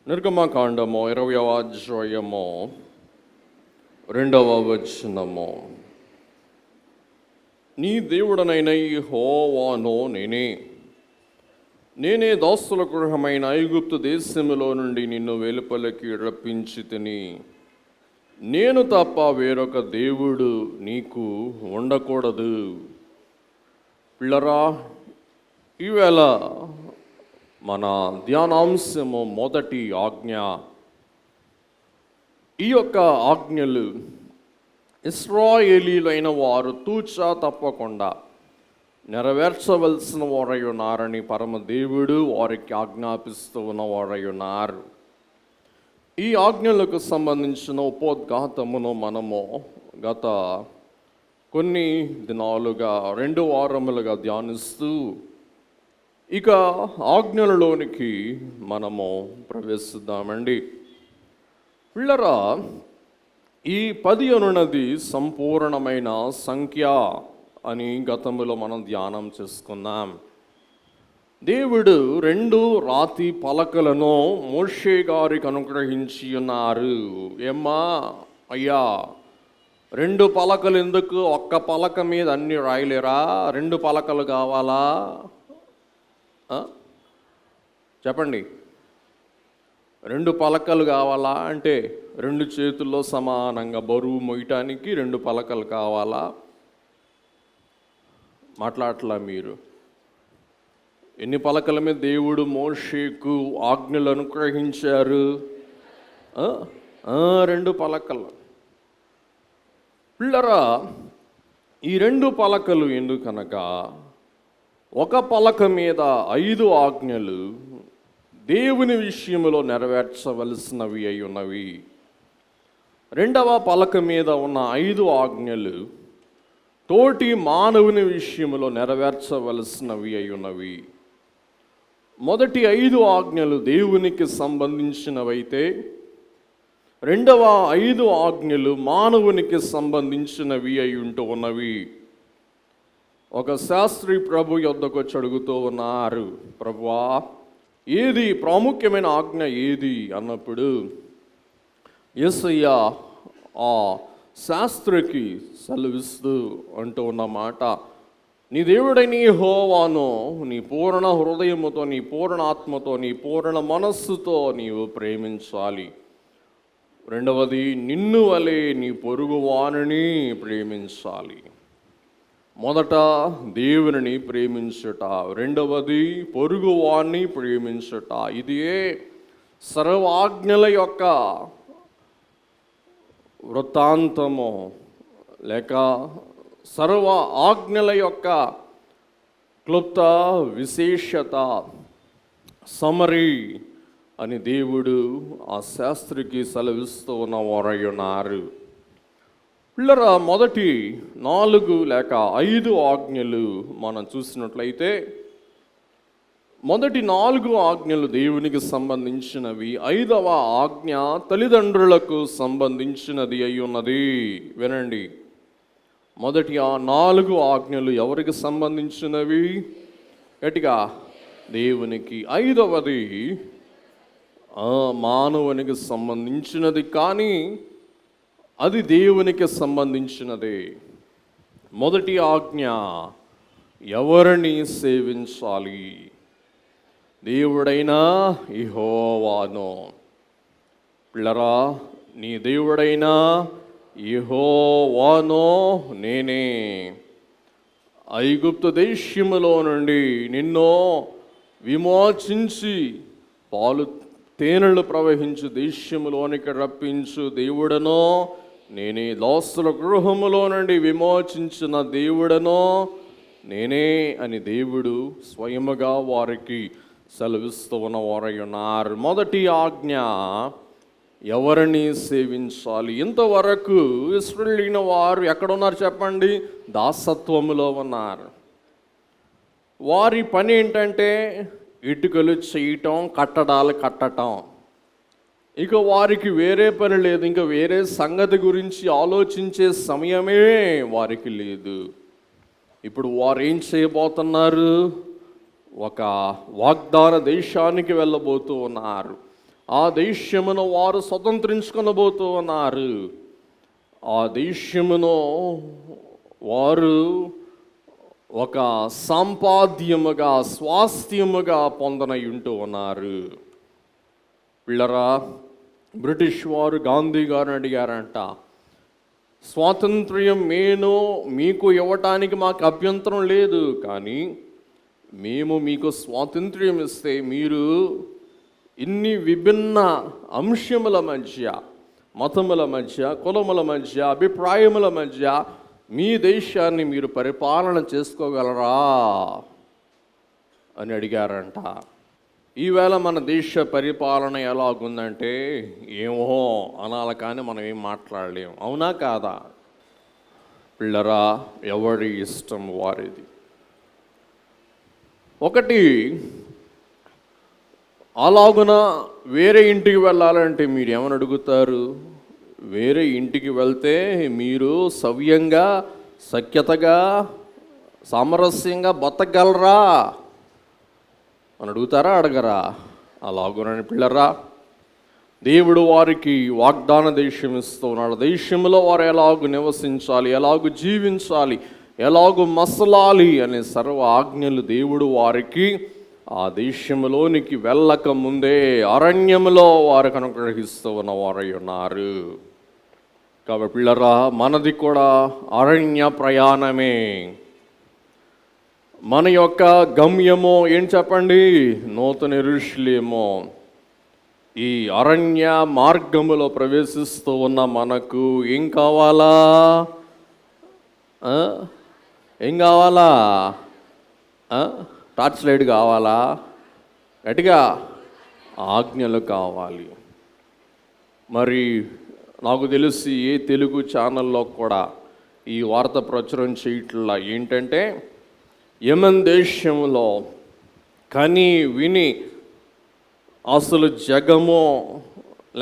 నిర్గమకాండము 20వ అధ్యాయము 2వ వచనము. నీ దేవుడనైన యెహోవాను నేనే దాసుల గృహమైన ఐగుప్తు దేశములో నుండి నిన్ను వెలుపలికి రప్పించి తిని, నేను తప్ప వేరొక దేవుడు నీకు ఉండకూడదు. పిల్లరా, ఈవేళ మన ధ్యానాంశము మొదటి ఆజ్ఞ. ఈ యొక్క ఆజ్ఞలు ఇశ్రాయేలీలైన వారు తూచా తప్పకుండా నెరవేర్చవలసిన వారై ఉన్నారని పరమదేవుడు వారికి ఆజ్ఞాపిస్తూ ఉన్నవారై ఉన్నారు. ఈ ఆజ్ఞలకు సంబంధించిన ఉపోద్ఘాతమును మనము గత కొన్ని దినాలుగా 2 వారములుగా ధ్యానిస్తూ ఇక ఆజ్ఞలలోనికి మనము ప్రవేశిద్దామండి. పిల్లరా, ఈ 10 అనున్నది సంపూర్ణమైన సంఖ్య అని గతములో మనం ధ్యానం చేసుకున్నాం. దేవుడు 2 రాతి పలకలను మోషే గారికి అనుగ్రహించి ఉన్నారు. ఏమ్మా అయ్యా, 2 పలకలు ఎందుకు? ఒక్క పలక మీద అన్ని రాయలేరా? 2 పలకలు కావాలా? చెప్పండి. 2 పలకలు కావాలా అంటే 2 చేతుల్లో సమానంగా బరువు మోయటానికి 2 పలకలు కావాలా? మాట్లాడట్లా మీరు. ఎన్ని పలకల మీద దేవుడు మోషేకు ఆజ్ఞలు అనుగ్రహించారు? 2 పలకలు. పిల్లరా, ఈ 2 పలకలు ఎందుకనగా, ఒక పలక మీద 5 ఆజ్ఞలు దేవుని విషయంలో నెరవేర్చవలసినవి అయి ఉన్నవి. 2వ పలక మీద ఉన్న 5 ఆజ్ఞలు తోటి మానవుని విషయంలో నెరవేర్చవలసినవి అయి ఉన్నవి. మొదటి 5 ఆజ్ఞలు దేవునికి సంబంధించినవైతే 2వ 5 ఆజ్ఞలు మానవునికి సంబంధించినవి అయి ఉంటూ ఉన్నవి. ఒక శాస్త్రి ప్రభు యొద్దకు వచ్చి అడుగుతూ ఉన్నారు, ప్రభువా, ఏది ప్రాముఖ్యమైన ఆజ్ఞ ఏది అన్నప్పుడు యేసయ్య ఆ శాస్త్రికి సెలవిస్తూ అంటూ ఉన్నమాట, నీ దేవుడైన యెహోవాను నీ పూర్ణ హృదయముతో, నీ పూర్ణ ఆత్మతో, నీ పూర్ణ మనస్సుతో నీవు ప్రేమించాలి. 2వది, నిన్ను వలె నీ పొరుగువానిని ప్రేమించాలి. మొదట దేవునిని ప్రేమించుట, 2వది పొరుగువాణ్ణి ప్రేమించుట. ఇదే సర్వాజ్ఞల యొక్క వృత్తాంతము, లేక సర్వ ఆజ్ఞల యొక్క క్లుప్త విశేషత, సమరీ అని దేవుడు ఆ శాస్త్రికి సెలవిస్తూ ఉన్నవారై ఉన్నారు. పిల్లరా, మొదటి 4 లేక 5 ఆజ్ఞలు మనం చూసినట్లయితే, మొదటి 4 ఆజ్ఞలు దేవునికి సంబంధించినవి. 5వ ఆజ్ఞ తల్లిదండ్రులకు సంబంధించినది అయి ఉన్నది. వినండి, మొదటి 4 ఆజ్ఞలు ఎవరికి సంబంధించినవి? గట్టిగా, దేవునికి. 5వది మానవునికి సంబంధించినది, కానీ అది దేవునికి సంబంధించినదే. మొదటి ఆజ్ఞ, ఎవరిని సేవించాలి? దేవుడైన యెహోవాను. పిల్లరా, నీ దేవుడైన యెహోవాను నేనే ఐగుప్తు దేశములో నుండి నిన్ను విమోచించి పాలు తేనెలు ప్రవహించు దేశములోనికి రప్పించు దేవుడను నేనే. దాసుల గృహములో నుండి విమోచించిన దేవుడను నేనే అని దేవుడు స్వయముగా వారికి సెలవిస్తూ ఉన్నవారై ఉన్నారు. మొదటి ఆజ్ఞ, ఎవరిని సేవించాలి? ఇంతవరకు ఇశ్రాయేలీయుల వారు ఎక్కడున్నారు చెప్పండి? దాసత్వములో ఉన్నారు. వారి పని ఏంటంటే ఇటుకలు చేయటం, కట్టడాలు కట్టటం. ఇక వారికి వేరే పని లేదు. ఇంకా వేరే సంగతి గురించి ఆలోచించే సమయమే వారికి లేదు. ఇప్పుడు వారు ఏం చేయబోతున్నారు? ఒక వాగ్దాన దేశానికి వెళ్ళబోతూ ఉన్నారు. ఆ దేశమును వారు స్వతంత్రించుకొనబోతూ ఉన్నారు. ఆ దేశమును వారు ఒక సంపాద్యముగా, స్వాస్థ్యముగా పొందనయుంటూ ఉన్నారు. పిల్లరా, బ్రిటిష్ వారు గాంధీ గారిని అడిగారంట, స్వాతంత్ర్యం మీకు ఇవ్వటానికి మాకు అభ్యంతరం లేదు, కానీ మేము మీకు స్వాతంత్ర్యం ఇస్తే మీరు ఇన్ని విభిన్న అంశముల మధ్య, మతముల మధ్య, కులముల మధ్య, అభిప్రాయముల మధ్య మీ దేశాన్ని మీరు పరిపాలన చేసుకోగలరా అని అడిగారంట. ఈవేళ మన దేశ పరిపాలన ఎలాగుందంటే ఏమో అనాలి, కానీ మనం ఏం మాట్లాడలేము. అవునా కాదా? పిల్లరా, ఎవరి ఇష్టం వారిది. ఒకటి, అలాగున వేరే ఇంటికి వెళ్ళాలంటే మీరు ఏమని అడుగుతారు? వేరే ఇంటికి వెళ్తే మీరు సవ్యంగా, సఖ్యతగా, సామరస్యంగా బతకగలరా అని అడుగుతారా, అడగరా? అలాగునని పిల్లరా, దేవుడు వారికి వాగ్దాన దేశం ఇస్తూ ఉన్నాడు. దేశంలో వారు ఎలాగూ నివసించాలి, ఎలాగూ జీవించాలి, ఎలాగూ మసలాలి అనే సర్వ ఆజ్ఞలు దేవుడు వారికి ఆ దేశంలోనికి వెళ్ళక ముందే అరణ్యములో వారికి అనుగ్రహిస్తూ ఉన్నవారై ఉన్నారు. కాబట్టి పిల్లరా, మనది కూడా అరణ్య ప్రయాణమే. మన యొక్క గమ్యమో ఏం చెప్పండి? నూతన యెరూషలేము. ఈ అరణ్య మార్గములో ప్రవేశిస్తూ ఉన్న మనకు ఏం కావాలా? ఏం కావాలా? టార్చ్ లైట్ కావాలా? గట్టిగా ఆజ్ఞలు కావాలి. మరి నాకు తెలిసి ఏ తెలుగు ఛానల్లో కూడా ఈ వార్త ప్రచురం చేయట్లా. ఏంటంటే, యెమెన్ దేశంలో కని విని అసలు జగమో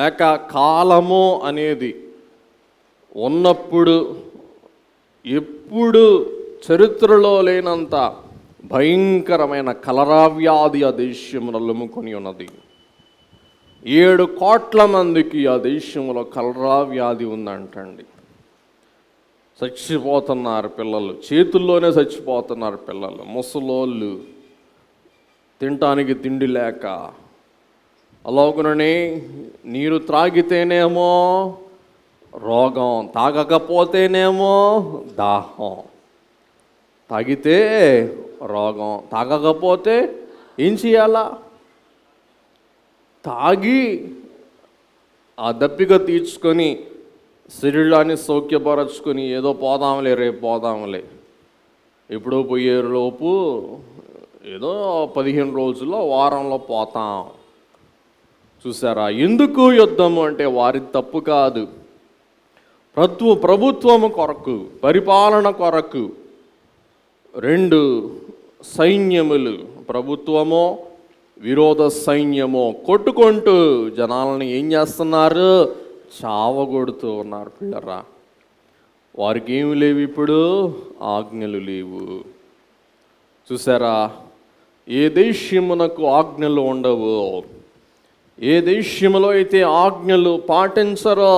లేక కాలమో అనేది ఉన్నప్పుడు ఎప్పుడు చరిత్రలో లేనంత భయంకరమైన కలరా వ్యాధి ఆ దేశంలో అలుముకొని ఉన్నది. 7 కోట్ల మందికి ఆ దేశంలో కలరా వ్యాధి ఉందంటండి. చచ్చిపోతున్నారు పిల్లలు, చేతుల్లోనే చచ్చిపోతున్నారు పిల్లలు, ముసలోళ్ళు, తినటానికి తిండి లేక. అలాగుననే నీరు త్రాగితేనేమో రోగం, తాగకపోతేనేమో దాహం. తాగితే రోగం, తాగకపోతే ఏం చేయాలా? తాగి ఆ దప్పిక తీర్చుకొని శరీరాన్ని సౌఖ్యపరచుకొని ఏదో పోదాంలే, రేపు పోదాంలే, ఎప్పుడో పోయేలోపు ఏదో 15 రోజుల్లో, వారంలో పోతాం. చూసారా? ఎందుకు యుద్ధము అంటే వారి తప్పు కాదు. ప్రభుత్వము కొరకు, పరిపాలన కొరకు 2 సైన్యములు, ప్రభుత్వమో విరోధ సైన్యమో కొట్టుకుంటూ జనాలను ఏం చేస్తున్నారు? చావగొడుతూ ఉన్నారు. పిల్లరా, వారికి ఏమి లేవు ఇప్పుడు? ఆజ్ఞలు లేవు. చూసారా? ఏ దేశమునకు ఆజ్ఞలు ఉండవు, ఏ దేశములో అయితే ఆజ్ఞలు పాటించరో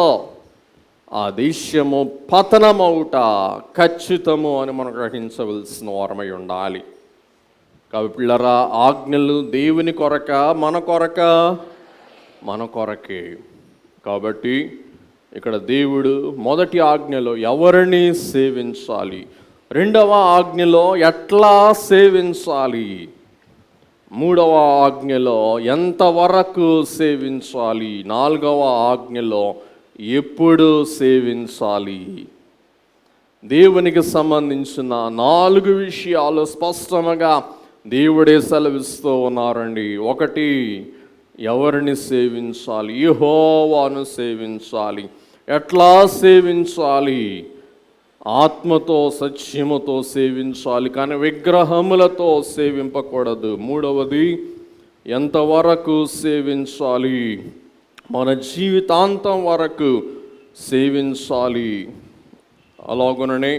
ఆ దేశము పతనమవుట ఖచ్చితము అని మనం గ్రహించవలసిన వారమై ఉండాలి. కాబట్టి పిల్లరా, ఆజ్ఞలు దేవుని కొరక, మన కొరక? మన కొరకే. కాబట్టి ఇక్కడ దేవుడు మొదటి ఆజ్ఞలో ఎవరిని సేవించాలి, రెండవ ఆజ్ఞలో ఎట్లా సేవించాలి, మూడవ ఆజ్ఞలో ఎంతవరకు సేవించాలి, నాలుగవ ఆజ్ఞలో ఎప్పుడు సేవించాలి. దేవునికి సంబంధించిన 4 విషయాలు స్పష్టంగా దేవుడే సెలవిస్తూ ఉన్నారండి. ఒకటి, ఎవరిని సేవించాలి? యెహోవాను సేవించాలి. ఎట్లా సేవించాలి? ఆత్మతో, సత్యముతో సేవించాలి, కానీ విగ్రహములతో సేవింపకూడదు. మూడవది, ఎంతవరకు సేవించాలి? మన జీవితాంతం వరకు సేవించాలి. అలాగుననే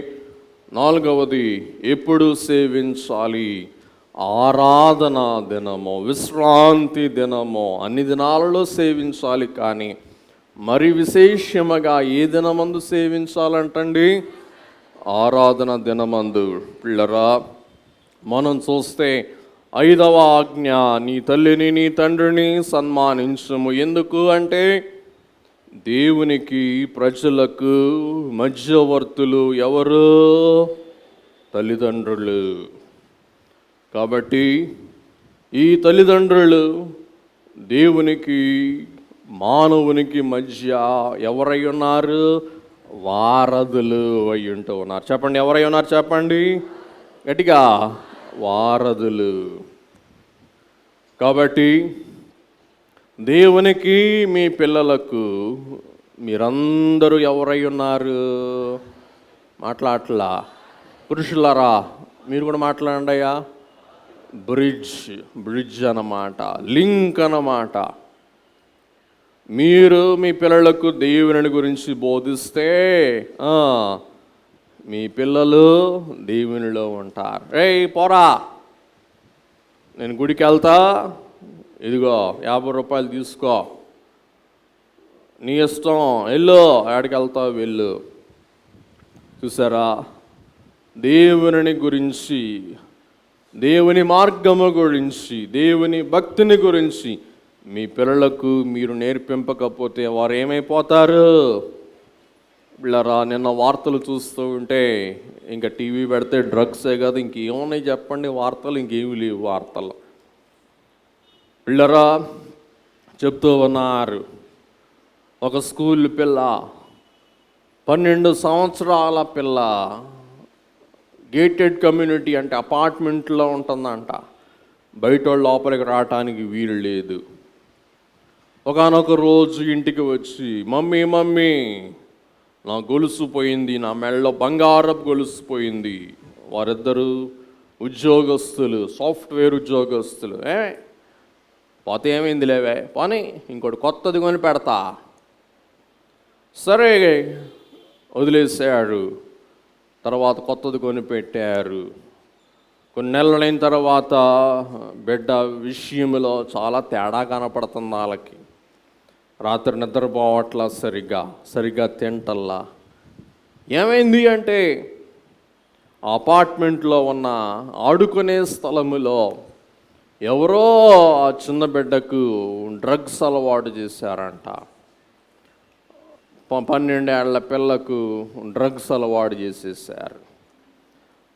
4వది, ఎప్పుడు సేవించాలి? ఆరాధన దినము, విశ్రాంతి దినము అన్ని దినాలలో సేవించాలి. కానీ మరి విశేషముగా ఏ దినమందు సేవించాలంటండి? ఆరాధన దినమందు. పిల్లరా, మనం చూస్తే 5వ ఆజ్ఞ, నీ తల్లిని నీ తండ్రిని సన్మానించుము. ఎందుకు అంటే దేవునికి ప్రజలకు మధ్యవర్తులు ఎవరు? తల్లిదండ్రులు. కాబట్టి ఈ తల్లిదండ్రులు దేవునికి మానవునికి మధ్య ఎవరై ఉన్నారు? వారధులు అయి ఉంటూ ఉన్నారు. చెప్పండి, ఎవరై ఉన్నారు? చెప్పండి గట్టిగా. వారధులు. కాబట్టి దేవునికి మీ పిల్లలకు మీరందరూ ఎవరై ఉన్నారు? మాట్లాడలా పురుషులారా, మీరు కూడా మాట్లాడండి అయ్యా. బ్రిడ్జ్ అన్నమాట, లింక్ అన్నమాట. మీరు మీ పిల్లలకు దేవుని గురించి బోధిస్తే మీ పిల్లలు దేవునిలో ఉంటారు. ఏయ్ పోరా, నేను గుడికి వెళ్తా, ఇదిగో 50 రూపాయలు తీసుకో, నీ ఇష్టం, వెళ్ళు, ఎక్కడికి వెళ్తావు వెళ్ళు. చూసారా, దేవుని గురించి, దేవుని మార్గము గురించి, దేవుని భక్తిని గురించి మీ పిల్లలకు మీరు నేర్పింపకపోతే వారు ఏమైపోతారు? పిల్లరా, నిన్న వార్తలు చూస్తూ ఉంటే ఇంకా టీవీ పెడితే డ్రగ్సే కదా, ఇంకేమున్నాయి చెప్పండి వార్తలు? ఇంకేమీ లేవు వార్తలు. పిల్లరా, చెప్తూ ఉన్నారు, ఒక స్కూల్ పిల్ల, 12 సంవత్సరాల పిల్ల, గేటెడ్ కమ్యూనిటీ అంటే అపార్ట్మెంట్లో ఉంటుందంట. బయట వాళ్ళు లోపలికి రావటానికి వీలు లేదు. ఒకానొక రోజు ఇంటికి వచ్చి, మమ్మీ మమ్మీ నా గొలుసు పోయింది, నా మెడలో బంగారపు గొలుసు పోయింది. వారిద్దరూ ఉద్యోగస్తులు, సాఫ్ట్వేర్ ఉద్యోగస్తులు. పోతే ఏమైంది లేవే, పోనీ ఇంకోటి కొత్తది కొని పెడతా. సరే వదిలేసాడు. తర్వాత కొత్తది కొని పెట్టారు. కొన్ని నెలలైన తర్వాత బిడ్డ విషయంలో చాలా తేడా కనపడుతుంది వాళ్ళకి. రాత్రి నిద్రపోవట్లా, సరిగ్గా తింటల్లా. ఏమైంది అంటే అపార్ట్మెంట్లో ఉన్న ఆడుకునే స్థలములో ఎవరో ఆ చిన్న బిడ్డకు డ్రగ్స్ అలవాటు చేశారంట. 12 ఏళ్ల పిల్లకు డ్రగ్స్ అలవాటు చేసేసారు.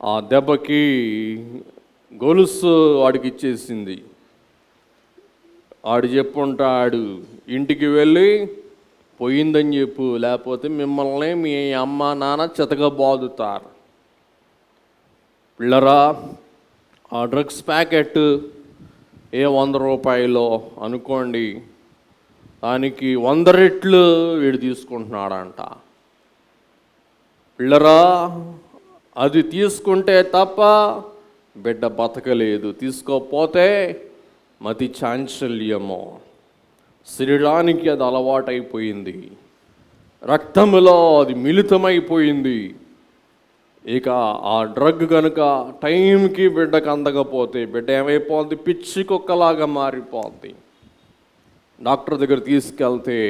ఆ దెబ్బకి గొలుసు వాడికి ఇచ్చేసింది. వాడు చెప్పుంటాడు, ఇంటికి వెళ్ళి పోయిందని చెప్పు, లేకపోతే మిమ్మల్ని మీ అమ్మ నాన్న చితకబాదుతారు. పిల్లరా, ఆ డ్రగ్స్ ప్యాకెట్ 100 రూపాయలు అనుకోండి, దానికి 100 రెట్లు వీడు తీసుకుంటున్నాడంట. పిల్లరా, అది తీసుకుంటే తప్ప బిడ్డ బతకలేదు. తీసుకోకపోతే మతి చాంచల్యము, శరీరానికి అది అలవాటైపోయింది, రక్తములో అది మిళితమైపోయింది. ఇక ఆ డ్రగ్ కనుక టైంకి బిడ్డకు అందకపోతే బిడ్డ ఏమైపోద్ది? పిచ్చి కుక్కలాగా మారిపోద్ది. డాక్టర్ దగ్గర తీసుకెళ్తే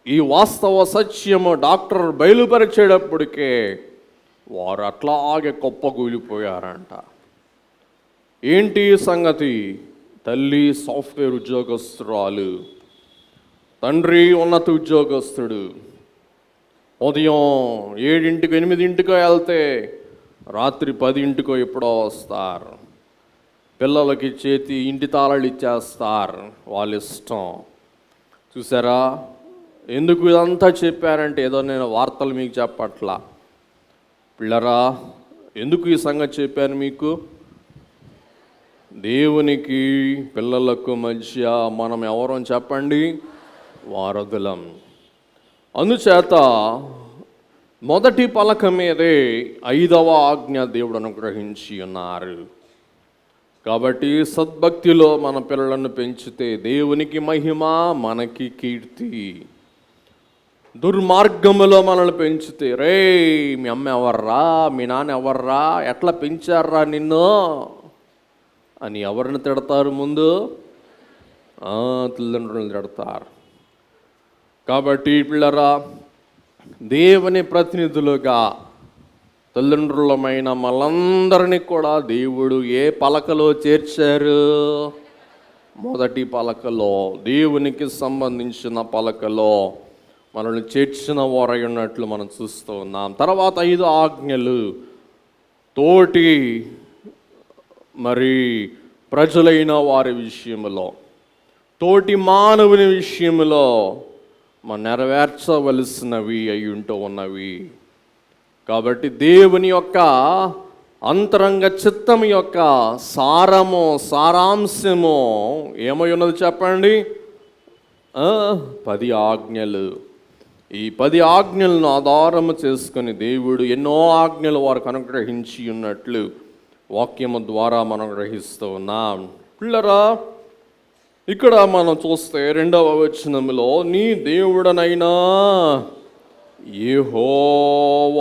ఈ వాస్తవ సత్యము డాక్టర్ బయలుపరిచేటప్పటికే వారు అట్లాగే కుప్పకూలిపోయారంట. ఏంటి సంగతి? తల్లి సాఫ్ట్వేర్ ఉద్యోగస్తురాలు, తండ్రి ఉన్నత ఉద్యోగస్తుడు. ఉదయం 7 8 వెళ్తే రాత్రి 10 ఎప్పుడో వస్తారు. పిల్లలకి చేతి ఇంటి తాళాలు ఇచ్చేస్తారు, వాళ్ళ ఇష్టం. చూసారా, ఎందుకు ఇదంతా చెప్పారంటే ఏదో నేను వార్తలు మీకు చెప్పట్లా. పిల్లరా, ఎందుకు ఈ సంగతి చెప్పాను మీకు? దేవునికి పిల్లలకు మధ్య మనం ఎవరో చెప్పండి? వారధులం. అందుచేత మొదటి పలక మీదే 5వ ఆజ్ఞ దేవుడు అనుగ్రహించి ఉన్నారు. కాబట్టి సద్భక్తిలో మన పిల్లలను పెంచితే దేవునికి మహిమ, మనకి కీర్తి. దుర్మార్గములో మనల్ని పెంచితే, మీ అమ్మ ఎవర్రా, మీ నాన్న ఎవర్రా, ఎట్లా పెంచారా నిన్ను, అని ఎవరిని తిడతారు ముందు? తల్లిదండ్రులను తిడతారు. కాబట్టి పిల్లరా, దేవుని ప్రతినిధులుగా తల్లిదండ్రులమైన మనందరినీ కూడా దేవుడు ఏ పలకలో చేర్చారు? మొదటి పలకలో, దేవునికి సంబంధించిన పలకలో మనల్ని చేర్చిన వారై ఉన్నట్లు మనం చూస్తూ ఉన్నాం. తర్వాత 5 ఆజ్ఞలు తోటి మరి ప్రజలైన వారి విషయంలో, తోటి మానవుని విషయంలో మనం నెరవేర్చవలసినవి అయి ఉంటూ ఉన్నవి. కాబట్టి దేవుని యొక్క అంతరంగ చిత్తం యొక్క సారాంశము ఏమై ఉన్నది చెప్పండి? 10 ఆజ్ఞలు. ఈ 10 ఆజ్ఞలను ఆధారము చేసుకొని దేవుడు ఎన్నో ఆజ్ఞలు వారికి అనుగ్రహించి ఉన్నట్లు వాక్యము ద్వారా మనం గ్రహిస్తూ ఉన్నాం. పిల్లరా, ఇక్కడ మనం చూస్తే 2వ వచనములో, నీ దేవుడనైనా యెహోవాను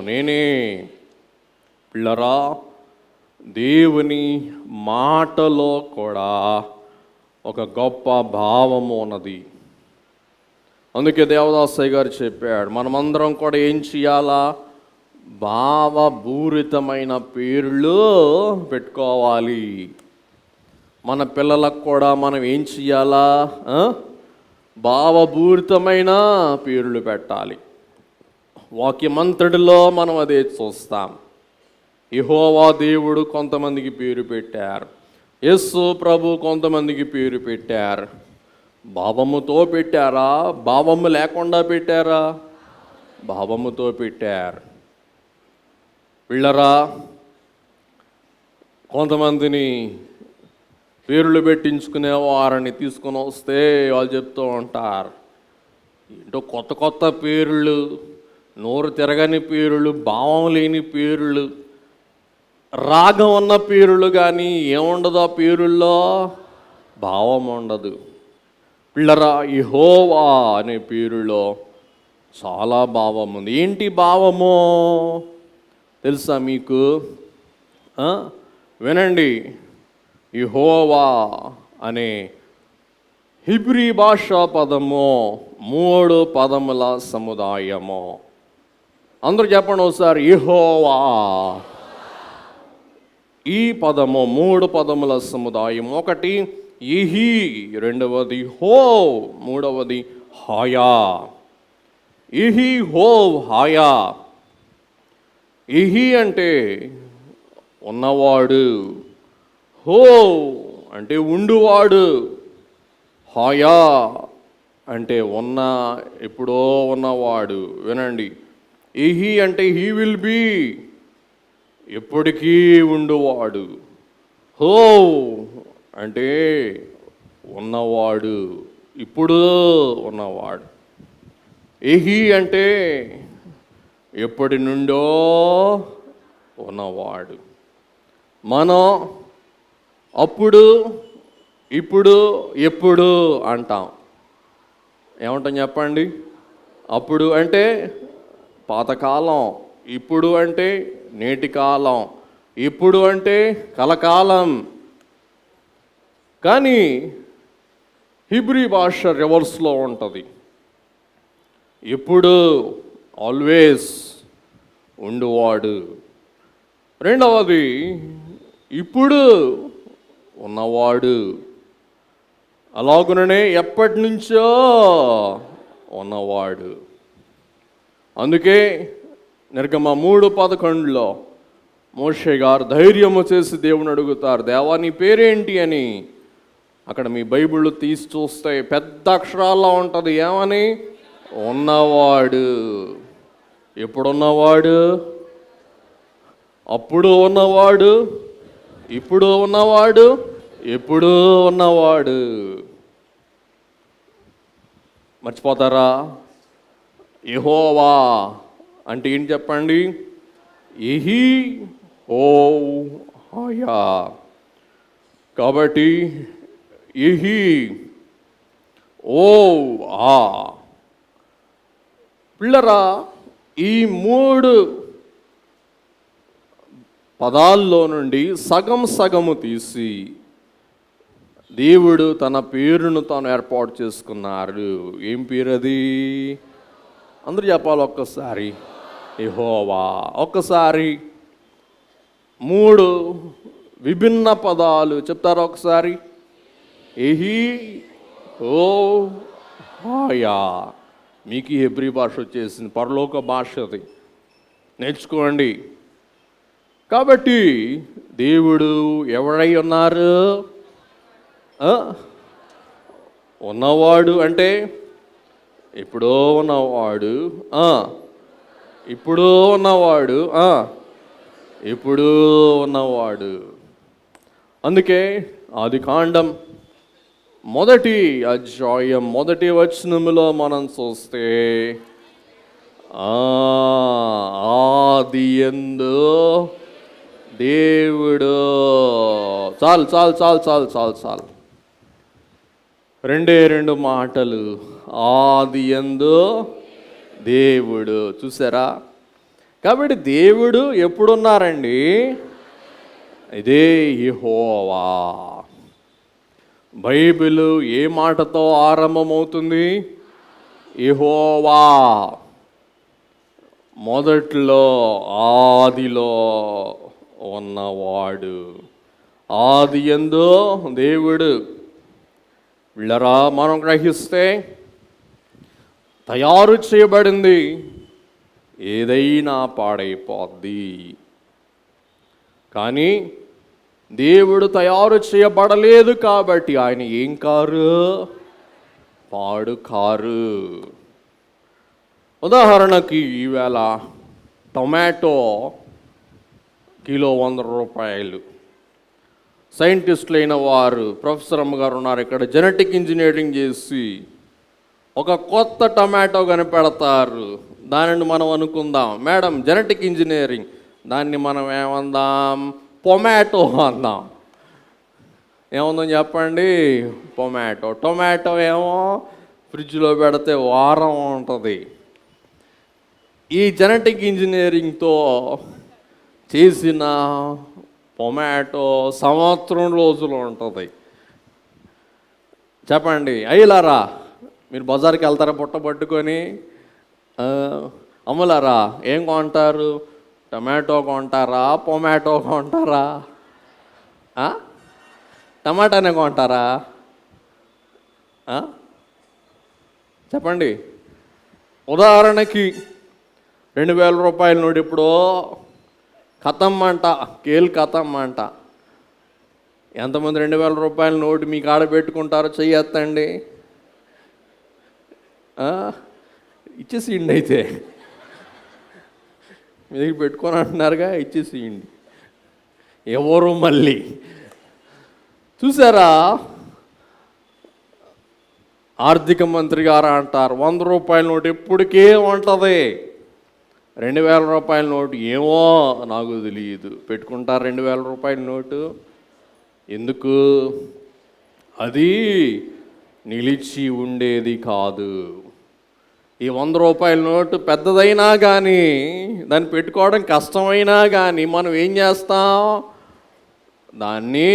నేనే. పిల్లరా, దేవుని మాటలో కూడా ఒక గొప్ప భావము ఉన్నది. అందుకే దేవదాసయ్య గారు చెప్పాడు, మనమందరం కూడా ఏం చేయాలా? భావపూరితమైన పేర్లు పెట్టుకోవాలి. మన పిల్లలకు కూడా మనం ఏం చేయాలా? భావపూరితమైన పేర్లు పెట్టాలి. వాక్యమంతటిలో మనం అదే చూస్తాం. యెహోవా దేవుడు కొంతమందికి పేరు పెట్టారు, యేసు ప్రభు కొంతమందికి పేరు పెట్టారు. భావముతో పెట్టారా? భావము లేకుండా పెట్టారా? భావముతో పెట్టారు. పిల్లరా, కొంతమందిని పేర్లు పెట్టించుకునే వారిని తీసుకుని వస్తే వాళ్ళు చెప్తూ ఉంటారు, ఏంటో కొత్త కొత్త పేర్లు, నోరు తిరగని పేర్లు, భావం లేని పేర్లు, రాగం ఉన్న పేర్లు, కానీ ఏముండదు ఆ పేరుల్లో? భావం ఉండదు. పిల్లరా, యెహోవా అనే పేరులో చాలా భావం ఉంది. ఏంటి భావము తెలుసా మీకు? వినండి. యెహోవా అనే హిబ్రీ భాషా పదము 3 పదముల సముదాయము. అందరూ చెప్పండి ఒకసారి, యెహోవా. ఈ పదము 3 పదముల సముదాయం. ఒకటి యెహీ, రెండవది హో, మూడవది హాయా. యెహీ, హో, హాయా. యెహీ అంటే ఉన్నవాడు, హో అంటే ఉండువాడు, హాయా అంటే ఎప్పుడో ఉన్నవాడు. వినండి, యెహీ అంటే హీ విల్ బీ, ఎప్పటికీ ఉండువాడు. హో అంటే ఉన్నవాడు, ఇప్పుడు ఉన్నవాడు. యెహీ అంటే ఎప్పటి నుండో ఉన్నవాడు. మనం అప్పుడు, ఇప్పుడు, ఎప్పుడు అంటాం. ఏమంటాం చెప్పండి? అప్పుడు అంటే పాతకాలం, ఇప్పుడు అంటే నేటి కాలం, ఇప్పుడు అంటే కలకాలం. కానీ హిబ్రీ భాష రివర్స్లో ఉంటుంది. ఎప్పుడు, ఆల్వేస్, ఉండువాడు. రెండవది ఇప్పుడు ఉన్నవాడు, అలాగుననే ఎప్పటి నుంచో ఉన్నవాడు. అందుకే నిర్గమ 3:11 మోషే గారు ధైర్యము చేసి దేవుని అడుగుతారు, దేవా నీ పేరేంటి అని. అక్కడ మీ బైబిల్ తీసి చూస్తే పెద్ద అక్షరాల్లో ఉంటుంది, ఏమని? ఉన్నవాడు. ఎప్పుడున్నవాడు? అప్పుడు ఉన్నవాడు, ఇప్పుడు ఉన్నవాడు, ఎప్పుడు ఉన్నవాడు. మర్చిపోతారా? యెహోవా అంటే ఏంటి చెప్పండి? యెహీ, హో, హాయా. కాబట్టి యెహీ, ఓ, ఆ. పిల్లరా, ఈ 3 పదాల్లో నుండి సగం సగము తీసి దేవుడు తన పేరును తాను ఏర్పాటు చేసుకున్నారు. ఏం పేరు అది? అందరూ చెప్పాలి ఒక్కసారి, యెహోవా. ఒక్కసారి 3 విభిన్న పదాలు చెప్తారా ఒకసారి? ఎహి ఓ హాయా. మీకు హెబ్రీ భాష వచ్చేసింది, పరలోక భాష అది, నేర్చుకోండి. కాబట్టి దేవుడు ఎవడై ఉన్నారు? ఉన్నవాడు అంటే ఎప్పుడో ఉన్నవాడు, ఇప్పుడు ఉన్నవాడు, ఎప్పుడూ ఉన్నవాడు. అందుకే ఆదికాండం 1వ అధ్యాయం 1వ వచనములో మనం చూస్తే ఆదియందు దేవుడు. చాలు చాలు చాలు చాలు చాలు చాలు, 2 మాటలు, ఆదియందు దేవుడు. చూసారా? కాబట్టి దేవుడు ఎప్పుడున్నారండి? ఇదే యెహోవా. బైబిల్ ఏ మాటతో ఆరంభమవుతుంది? యెహోవా. మొదట్లో ఆదిలో ఉన్నవాడు, ఆదియందు దేవుడు. వీళ్ళరా మనం గ్రహిస్తే తయారు చేయబడింది ఏదైనా పాడైపోద్ది, కానీ దేవుడు తయారు చేయబడలేదు కాబట్టి ఆయన ఏం కారు? పాడు కారు. ఉదాహరణకి ఈవేళ టొమాటో కిలో 100 రూపాయలు. సైంటిస్టులు అయిన వారు, ప్రొఫెసర్ అమ్మగారు ఉన్నారు ఇక్కడ, జెనెటిక్ ఇంజనీరింగ్ చేసి ఒక కొత్త టొమాటో కనిపెడతారు. దానిని మనం అనుకుందాం, మేడం జెనెటిక్ ఇంజనీరింగ్, దాన్ని మనం ఏమందాం? పొమాటో అందాం. ఏముందని చెప్పండి? పొమాటో. టొమాటో ఏమో ఫ్రిడ్జ్లో పెడితే వారం ఉంటుంది. ఈ జెనెటిక్ ఇంజనీరింగ్తో చేసిన పొమాటో సంవత్సరం రోజులు ఉంటుంది. చెప్పండి అయ్యలారా, మీరు బజార్కి వెళ్తారా బుట్ట పట్టుకొని? అమ్ములారా ఏం కొంటారు? టమాటో కొంటారా, పొమాటో కొంటారా? టమాటానే కొంటారా? చెప్పండి. ఉదాహరణకి 2000 రూపాయల నోటు ఎప్పుడో ఖతం అంట, కేల్ ఖతం అంట. ఎంతమంది 2000 రూపాయల నోటు మీకు ఆడ పెట్టుకుంటారో చెయ్యొద్దండి. ఇచ్చేసేయండి, అయితే మీ దగ్గర పెట్టుకొని అంటున్నారుగా, ఇచ్చేసేయండి. ఎవరు మళ్ళీ చూసారా? ఆర్థిక మంత్రి గారు అంటారు 100 రూపాయల నోటు ఎప్పటికే ఉంటుంది, 2000 రూపాయల నోటు ఏమో నాకు తెలియదు పెట్టుకుంటారు. 2000 రూపాయల నోటు ఎందుకు? అది నిలిచి ఉండేది కాదు. ఈ 100 రూపాయల నోటు పెద్దదైనా కానీ, దాన్ని పెట్టుకోవడం కష్టమైనా కానీ మనం ఏం చేస్తాం? దాన్ని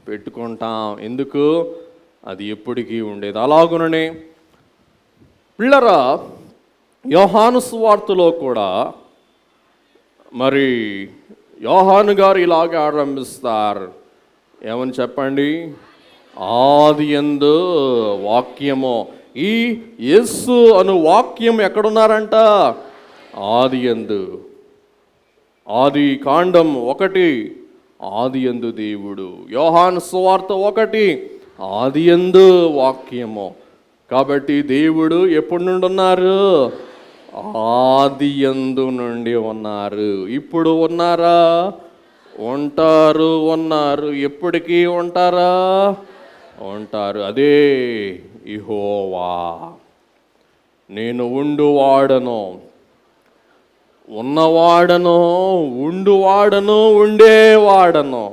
పెట్టుకుంటాం. ఎందుకు? అది ఎప్పటికీ ఉండేది. అలాగుననే పిల్లరా, యోహాను సువార్తలో కూడా మరి యోహాను గారు ఇలాగే ఆరంభిస్తారు. ఏమని చెప్పండి? ఆదియందు వాక్యము. ఈ యేసు అను వాక్యం ఎక్కడున్నారంట? ఆదియందు. ఆది కాండం 1 ఆదియందు దేవుడు. యోహాను సువార్త 1 ఆదియందు వాక్యము. కాబట్టి దేవుడు ఎప్పటి నుండి ఉన్నారు? ఆదియందు నుండి ఉన్నారు. ఇప్పుడు ఉన్నారా? ఉంటారు. ఉన్నారు. ఎప్పటికీ ఉంటారా? ఉంటారు. అదే యెహోవా. నేను ఉండువాడను, ఉన్నవాడను, ఉండువాడను, ఉండేవాడను.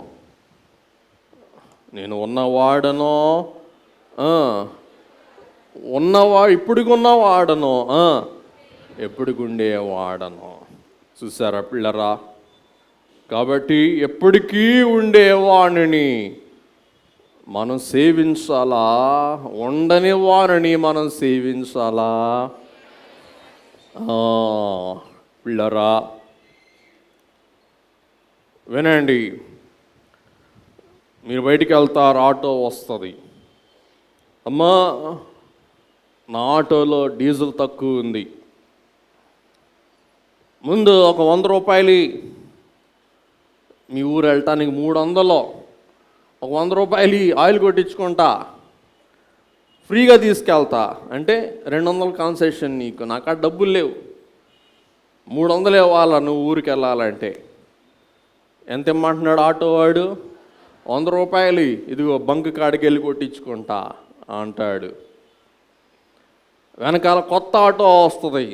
నేను ఉన్నవాడను, ఇప్పటికి ఉన్నవాడను, ఎప్పటికి ఉండేవాడను. చూసారా పిల్లరా? కాబట్టి ఎప్పటికీ ఉండేవాణిని మనం సేవించాలా, ఉండని వారిని మనం సేవించాలా? పిల్లరా వినండి, మీరు బయటికి వెళ్తారు, ఆటో వస్తుంది. అమ్మా, నా ఆటోలో డీజిల్ తక్కువ ఉంది, ముందు ఒక 100 రూపాయలు మీ ఊరు వెళ్ళటానికి 300, ఒక 100 రూపాయలు ఆయిల్ కొట్టించుకుంటా, ఫ్రీగా తీసుకెళ్తా అంటే 200 కన్సెషన్ నీకు. నాకు ఆ డబ్బులు లేవు, 300 ఇవ్వాలా నువ్వు ఊరికి వెళ్ళాలంటే. ఎంత ఇమ్మంటున్నాడు ఆటో వాడు? 100 రూపాయలు, ఇదిగో బంక్ కాడికి వెళ్ళి కొట్టించుకుంటా అంటాడు. వెనకాల కొత్త ఆటో వస్తుంది,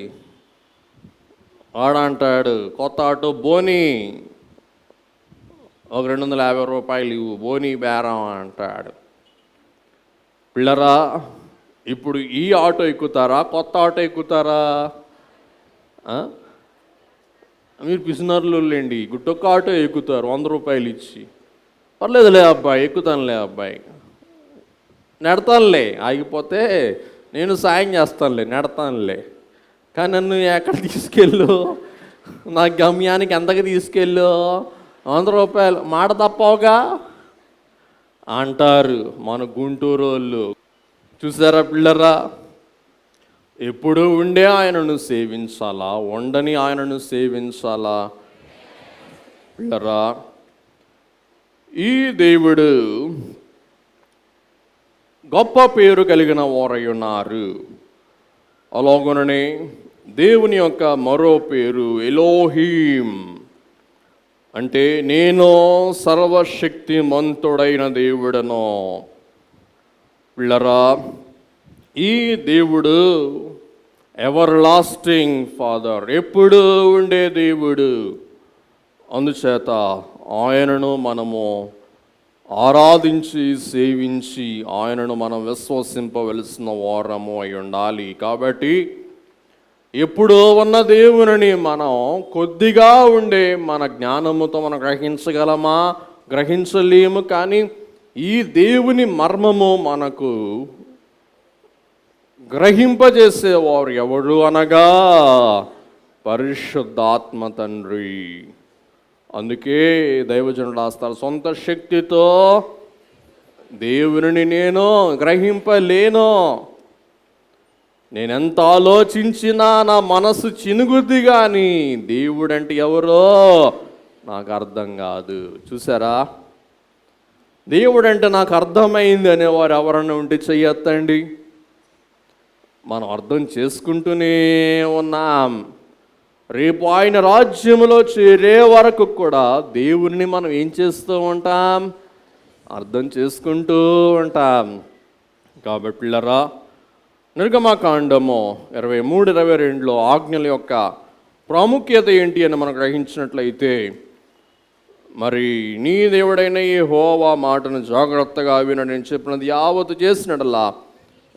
వాడంటాడు కొత్త ఆటో బోని, ఒక 250 రూపాయలు ఇవ్వు, బోని బేరం అంటాడు. పిల్లరా, ఇప్పుడు ఈ ఆటో ఎక్కుతారా, కొత్త ఆటో ఎక్కుతారా? మీరు పిసినర్లులేండి, గుట్టొక్క ఆటో ఎక్కుతారు 100 రూపాయలు ఇచ్చి. పర్లేదులే అబ్బాయి, ఎక్కుతానులే అబ్బాయి, నెడతానులే, ఆగిపోతే నేను సాయం చేస్తానులే, నెడతానులే, కానీ నన్ను ఎక్కడ తీసుకెళ్ళు, నా గమ్యానికి ఎంతకు తీసుకెళ్ళు, 100 రూపాయలు మాట తప్పవుగా అంటారు మన గుంటూరు వాళ్ళు. చూసారా పిల్లరా, ఎప్పుడు ఉండే ఆయనను సేవించాలా, ఉండని ఆయనను సేవించాలా? పిల్లరా, ఈ దేవుడు గొప్ప పేరు కలిగిన వారై ఉన్నారు. అలాగుననే దేవుని యొక్క మరో పేరు ఎలోహీం, అంటే నేను సర్వశక్తిమంతుడైన దేవుడను. పిల్లరా, ఈ దేవుడు ఎవర్ లాస్టింగ్ ఫాదర్, ఎప్పుడు ఉండే దేవుడు. అందుచేత ఆయనను మనము ఆరాధించి సేవించి ఆయనను మనం విశ్వసింపవలసిన వారము అయి ఉండాలి. కాబట్టి ఎప్పుడో ఉన్న దేవుని మనం కొద్దిగా ఉండే మన జ్ఞానముతో మనం గ్రహించగలమా? గ్రహించలేము. కానీ ఈ దేవుని మర్మము మనకు గ్రహింపజేసేవారు ఎవరు అనగా పరిశుద్ధాత్మ తండ్రి. అందుకే దైవజనుడు రాస్తారు, సొంత శక్తితో దేవుని నేను గ్రహింపలేను, నేనెంత ఆలోచించినా నా మనసు చినుగుద్ది, కానీ దేవుడంటే ఎవరో నాకు అర్థం కాదు. చూసారా, దేవుడంటే నాకు అర్థమైంది అనేవారు ఎవరన్నా ఉంటే చెయ్యొద్దండి. మనం అర్థం చేసుకుంటూనే ఉన్నాం. రేపు ఆయన రాజ్యములో చేరే వరకు కూడా దేవుని మనం ఏం చేస్తూ ఉంటాం? అర్థం చేసుకుంటూ ఉంటాం. కాబట్టి పిల్లరా, నిర్గమకాండము 23-22లో ఆజ్ఞల యొక్క ప్రాముఖ్యత ఏంటి అని మనం గ్రహించినట్లయితే, మరి నీ దేవుడైన యెహోవా మాటను జాగ్రత్తగా విను, నేను చెప్పినది యావత్తు చేసినట్లా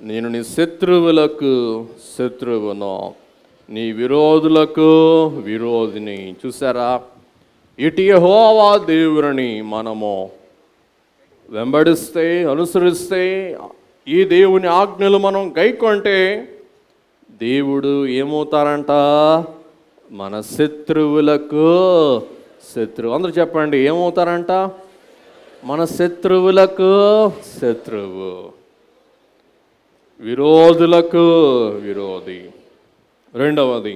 నేను నీ శత్రువులకు శత్రువును, నీ విరోధులకు విరోధిని. చూసారా, ఇటు యెహోవా దేవుని మనము వెంబడిస్తే, అనుసరిస్తే, ఈ దేవుని ఆజ్ఞలు మనం గైకొంటే దేవుడు ఏమవుతారంట? మన శత్రువులకు శత్రువు. అందరూ చెప్పండి, ఏమవుతారంట? మన శత్రువులకు శత్రువు, విరోధులకు విరోధి. రెండవది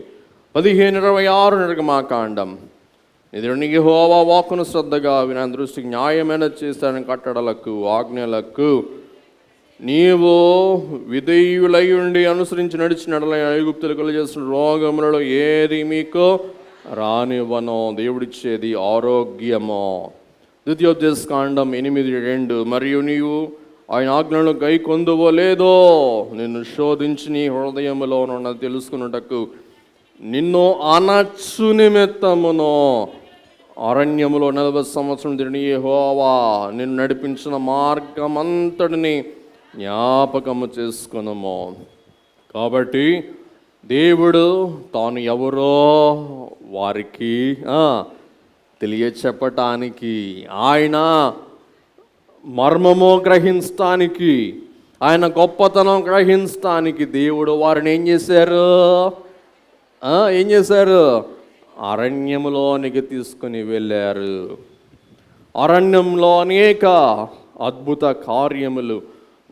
15-26 నిర్గమకాండం, ఇది యెహోవా వాక్కును శ్రద్ధగా విన దృష్టికి న్యాయమైన చేస్తానని కట్టడలకు ఆజ్ఞలకు నీవు విధేయులై ఉండి అనుసరించి నడిచినట్ల ఐగుప్తులకు చేసిన రోగములలో ఏది మీకు రానివ్వను. దేవుడిచ్చేది ఆరోగ్యము. ద్వితీయోపదేశకాండం 8:2, మరియు నీవు ఆయన ఆజ్ఞలను గైకొందువో లేదో నిన్ను శోధించి నీ హృదయములో ఉన్నది తెలుసుకున్నటకు నిన్ను అనచ్చు నిమిత్తమును అరణ్యములో 40 సంవత్సరం తిరిగి యెహోవా నిన్ను నడిపించిన మార్గమంతటిని జ్ఞాపకము చేసుకునము. కాబట్టి దేవుడు తాను ఎవరో వారికి తెలియచెప్పటానికి, ఆయన మర్మము గ్రహించటానికి, ఆయన గొప్పతనం గ్రహించటానికి దేవుడు వారిని ఏం చేశారు? అరణ్యములోనికి తీసుకుని వెళ్ళారు. అరణ్యంలో అనేక అద్భుత కార్యములు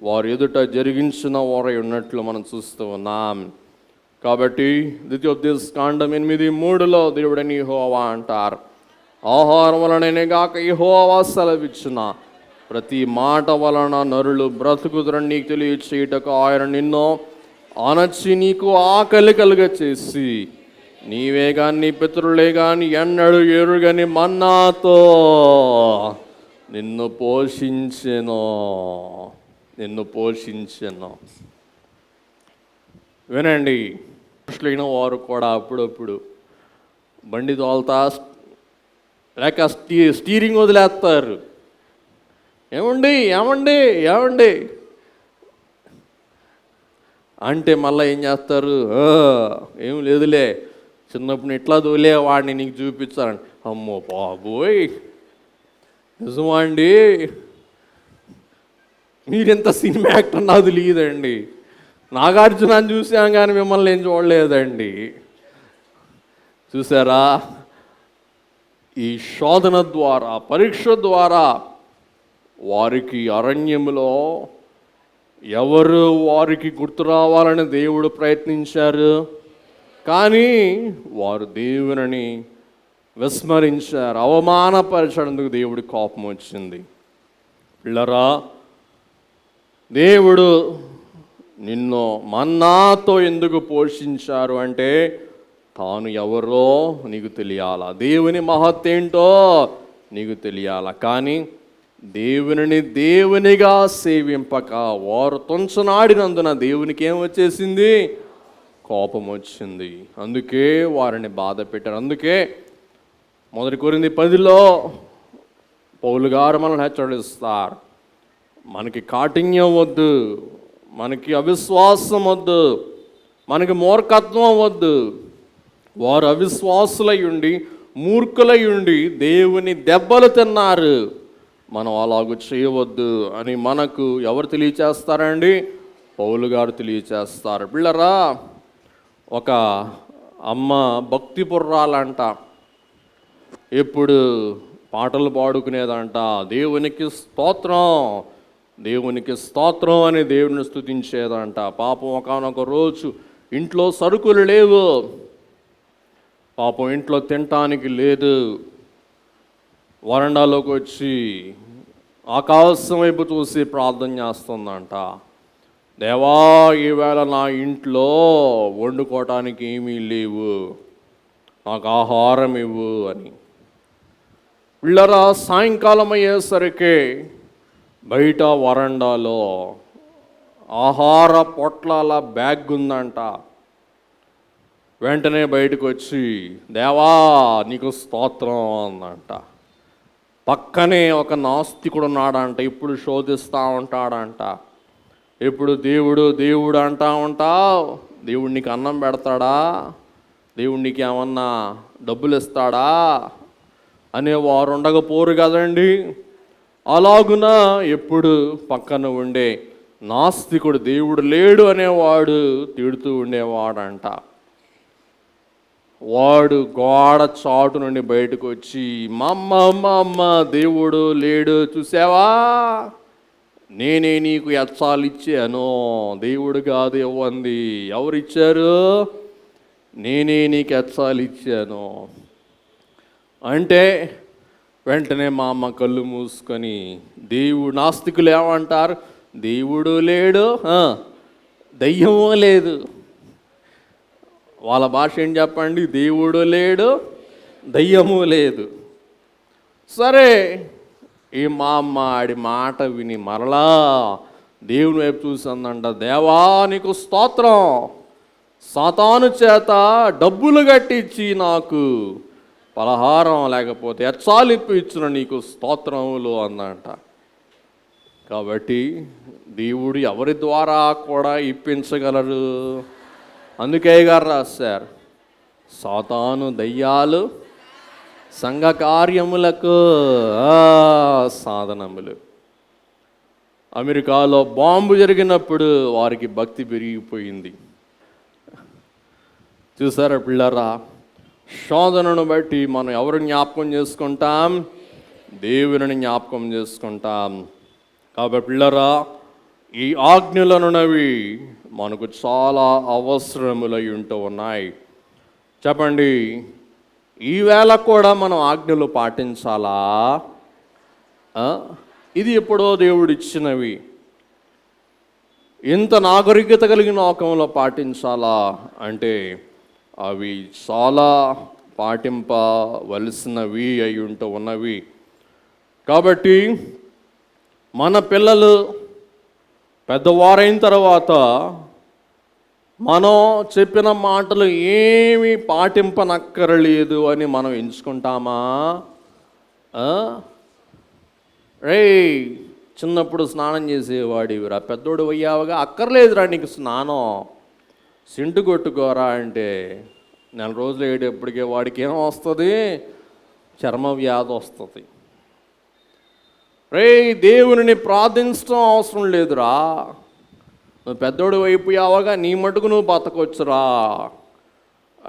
వారు ఎదుట జరిగించిన వారై ఉన్నట్లు మనం చూస్తూ ఉన్నాం. కాబట్టి ద్వితీయోపదేశకాండం 8:3 దేవుడని యెహోవా అంటారు, ఆహారం వలననే గాక యెహోవా సెలవిచ్చిన ప్రతి మాట వలన నరులు బ్రతుకుదురని నీకు తెలియచేయుటకు ఆయన నిన్ను అనచి నీకు ఆకలి కలుగ చేసి నీవే గాని నీ పితరులే గాని ఎన్నడూ ఎరుగని మన్నాతో నిన్ను పోషించెను. వినండి, పురుషులైన వారు కూడా అప్పుడప్పుడు బండి తోలుతా లేక స్టీరింగ్ వదిలేస్తారు. ఏమండి అంటే మళ్ళీ ఏం చేస్తారు? ఏం లేదులే, చిన్నప్పుడు ఇట్లా తోలేవాడిని నీకు చూపించాలని. అమ్మో బాబోయ్, నిజమా అండి? మీరెంత సినిమా యాక్టర్ నాకు తెలియదండి. నాగార్జునని చూసాం కానీ మిమ్మల్ని ఏం చూడలేదండి. చూసారా? ఈ శోధన ద్వారా, పరీక్ష ద్వారా వారికి అరణ్యములో ఎవరు వారికి గుర్తు రావాలని దేవుడు ప్రయత్నించారు, కానీ వారు దేవుని విస్మరించారు. అవమానపరచడానికి దేవుడి కోపం వచ్చింది. పిల్లరా, దేవుడు నిన్ను మన్నాతో ఎందుకు పోషించారు అంటే తాను ఎవరో నీకు తెలియాలా, దేవుని మహత్తేంటో నీకు తెలియాలా. కానీ దేవునిగా సేవింపక వారు తొంచనాడినందున దేవునికి ఏమొచ్చేసింది? కోపం వచ్చింది. అందుకే వారిని బాధ పెట్టారు. అందుకే 1 కొరింథీ 10 పౌలు గారు మనల్ని హెచ్చరిస్తారు, మనకి కాఠిన్యం వద్దు, మనకి అవిశ్వాసం వద్దు, మనకి మూర్ఖత్వం వద్దు. వారు అవిశ్వాసులై ఉండి మూర్ఖులై ఉండి దేవుని దెబ్బలు తిన్నారు, మనం అలాగూ చేయవద్దు అని మనకు ఎవరు తెలియచేస్తారండి? పౌలు గారు తెలియచేస్తారు. పిల్లరా, ఒక అమ్మ భక్తి పుర్రాలంట, ఎప్పుడు పాటలు పాడుకునేదంట, దేవునికి స్తోత్రం అని దేవుని స్తుతించేదంట. పాపం ఒకనొక రోజు ఇంట్లో సరుకులు లేవు, పాపం ఇంట్లో తినటానికి లేదు. వరండాలోకి వచ్చి ఆకాశం వైపు చూసి ప్రార్థన చేస్తుందంట, దేవా ఈవేళ నా ఇంట్లో వండుకోవటానికి ఏమీ లేవు, నాకు ఆహారం ఇవ్వు అని. పిల్లరా, సాయంకాలం అయ్యేసరికి బయట వరండాలో ఆహార పొట్లాల బ్యాగ్ ఉందంట. వెంటనే బయటకు వచ్చి దేవా నీకు స్తోత్రం అందంట. పక్కనే ఒక నాస్తికుడు ఉన్నాడంట, ఇప్పుడు శోధిస్తూ ఉంటాడంట. ఎప్పుడు దేవుడు అంటా ఉంటావు, దేవుడు నీకు అన్నం పెడతాడా, దేవుడు నీకు ఏమన్నా డబ్బులు ఇస్తాడా అనేవారు ఉండకపోరు కదండి. అలాగున ఎప్పుడు పక్కన ఉండే నాస్తికుడు దేవుడు లేడు అనేవాడు తిడుతూ ఉండేవాడంట. వాడు గోడ చాటు నుండి బయటకు వచ్చి అమ్మ దేవుడు లేడు చూసావా, నేనే నీకు ఎచ్చాలు ఇచ్చాను, దేవుడు కాదు ఇవ్వంది, ఎవరిచ్చారు? నేనే నీకు ఎచ్చాలు ఇచ్చాను అంటే వెంటనే మా అమ్మ కళ్ళు మూసుకొని నాస్తికులు ఏమంటారు? దేవుడు లేడు, దయ్యమూ లేదు. వాళ్ళ భాష ఏం చెప్పండి? దేవుడు లేడు, దయ్యము లేదు. సరే, ఈ మా అమ్మ ఆడి మాట విని మరలా దేవుని వైపు చూసిందంట, దేవా నీకు స్తోత్రం, సాతాను చేత డబ్బులు కట్టించి నాకు పలహారం లేకపోతే ఎచ్చాలిప్పు ఇచ్చిన నీకు స్తోత్రములు అందంట. కాబట్టి దేవుడు ఎవరి ద్వారా కూడా ఇప్పించగలరు. అందుకే గారు రాశారు, సాతాను దయ్యాలు సంఘ కార్యములకు సాధనములు. అమెరికాలో బాంబు జరిగినప్పుడు వారికి భక్తి పెరిగిపోయింది. చూసారా పిల్లరా, శోధనను బట్టి మనం ఎవరు జ్ఞాపకం చేసుకుంటాం? దేవుని జ్ఞాపకం చేసుకుంటాం. కాబట్టి పిల్లరా, ఈ ఆజ్ఞలనున్నవి మనకు చాలా అవసరములై ఉంటూ ఉన్నాయి. చెప్పండి, ఈవేళ కూడా మనం ఆజ్ఞలు పాటించాలా? ఇది ఎప్పుడో దేవుడు ఇచ్చినవి. ఇంత నాగరికత కలిగిన లోకంలో పాటించాలా అంటే అవి చాలా పాటింపవలసినవి అయి ఉంటూ ఉన్నవి. కాబట్టి మన పిల్లలు పెద్దవారైన తర్వాత మనం చెప్పిన మాటలు ఏమీ పాటింపనక్కరలేదు అని మనం ఎంచుకుంటామా? రే, చిన్నప్పుడు స్నానం చేసేవాడివిరా, పెద్దోడు అయ్యావుగా అక్కర్లేదురా నీకు స్నానం, సింటు కొట్టుకోరా అంటే 4 రోజులు అయ్యేటప్పటికే వాడికి ఏం వస్తుంది? చర్మ వ్యాధి వస్తుంది. రే, దేవుని ప్రార్థించడం అవసరం లేదురా, నువ్వు పెద్దోడు అయిపోయావగా నీ మటుకు నువ్వు బతకొచ్చురా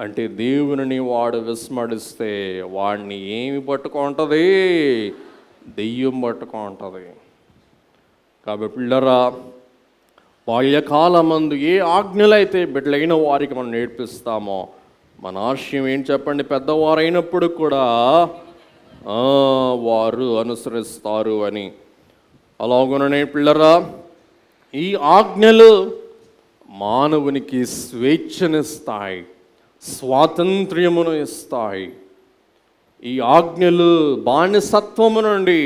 అంటే దేవుని వాడు విస్మరిస్తే వాడిని ఏమి పట్టుకుంటుంది? దెయ్యం పట్టుకుంటుంది. కాబట్టి పిల్లరా, బాల్యకాలమందు ఏ ఆజ్ఞలైతే బిడ్డలైన వారికి మనం నేర్పిస్తామో మన ఆశయం ఏం చెప్పండి? పెద్దవారైనప్పుడు కూడా వారు అనుసరిస్తారు అని. అలాగుననే పిల్లరా, ఈ ఆజ్ఞలు మానవునికి స్వేచ్ఛనిస్తాయి, స్వాతంత్ర్యమును ఇస్తాయి. ఈ ఆజ్ఞలు బానిసత్వము నుండి,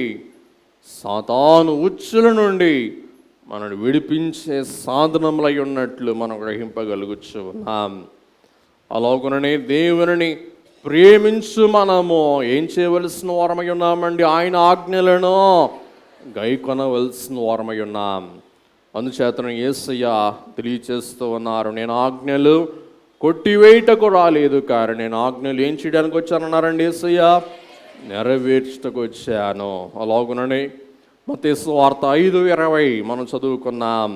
సాతాను ఉచ్చుల నుండి మనల్ని విడిపించే సాధనములై ఉన్నట్లు మనం గ్రహింపగలుగుచు ఉన్నాం. అలాగుననే దేవుని ప్రేమించు మనము ఏం చేయవలసిన వారమై ఉన్నామండి? ఆయన ఆజ్ఞలను గైకొనవలసిన వారమై ఉన్నాం. అందుచేతను యేసయ్య తెలియచేస్తూ ఉన్నారు, నేను ఆజ్ఞలు కొట్టివేయటకు రాలేదు, కానీ నేను ఆజ్ఞలు ఏం చేయడానికి వచ్చానన్నారండి యేసయ్య? నెరవేర్చుటకు వచ్చాను. అలాగుననే మత్తయి సువార్త 5:20 మనం చదువుకున్నాం.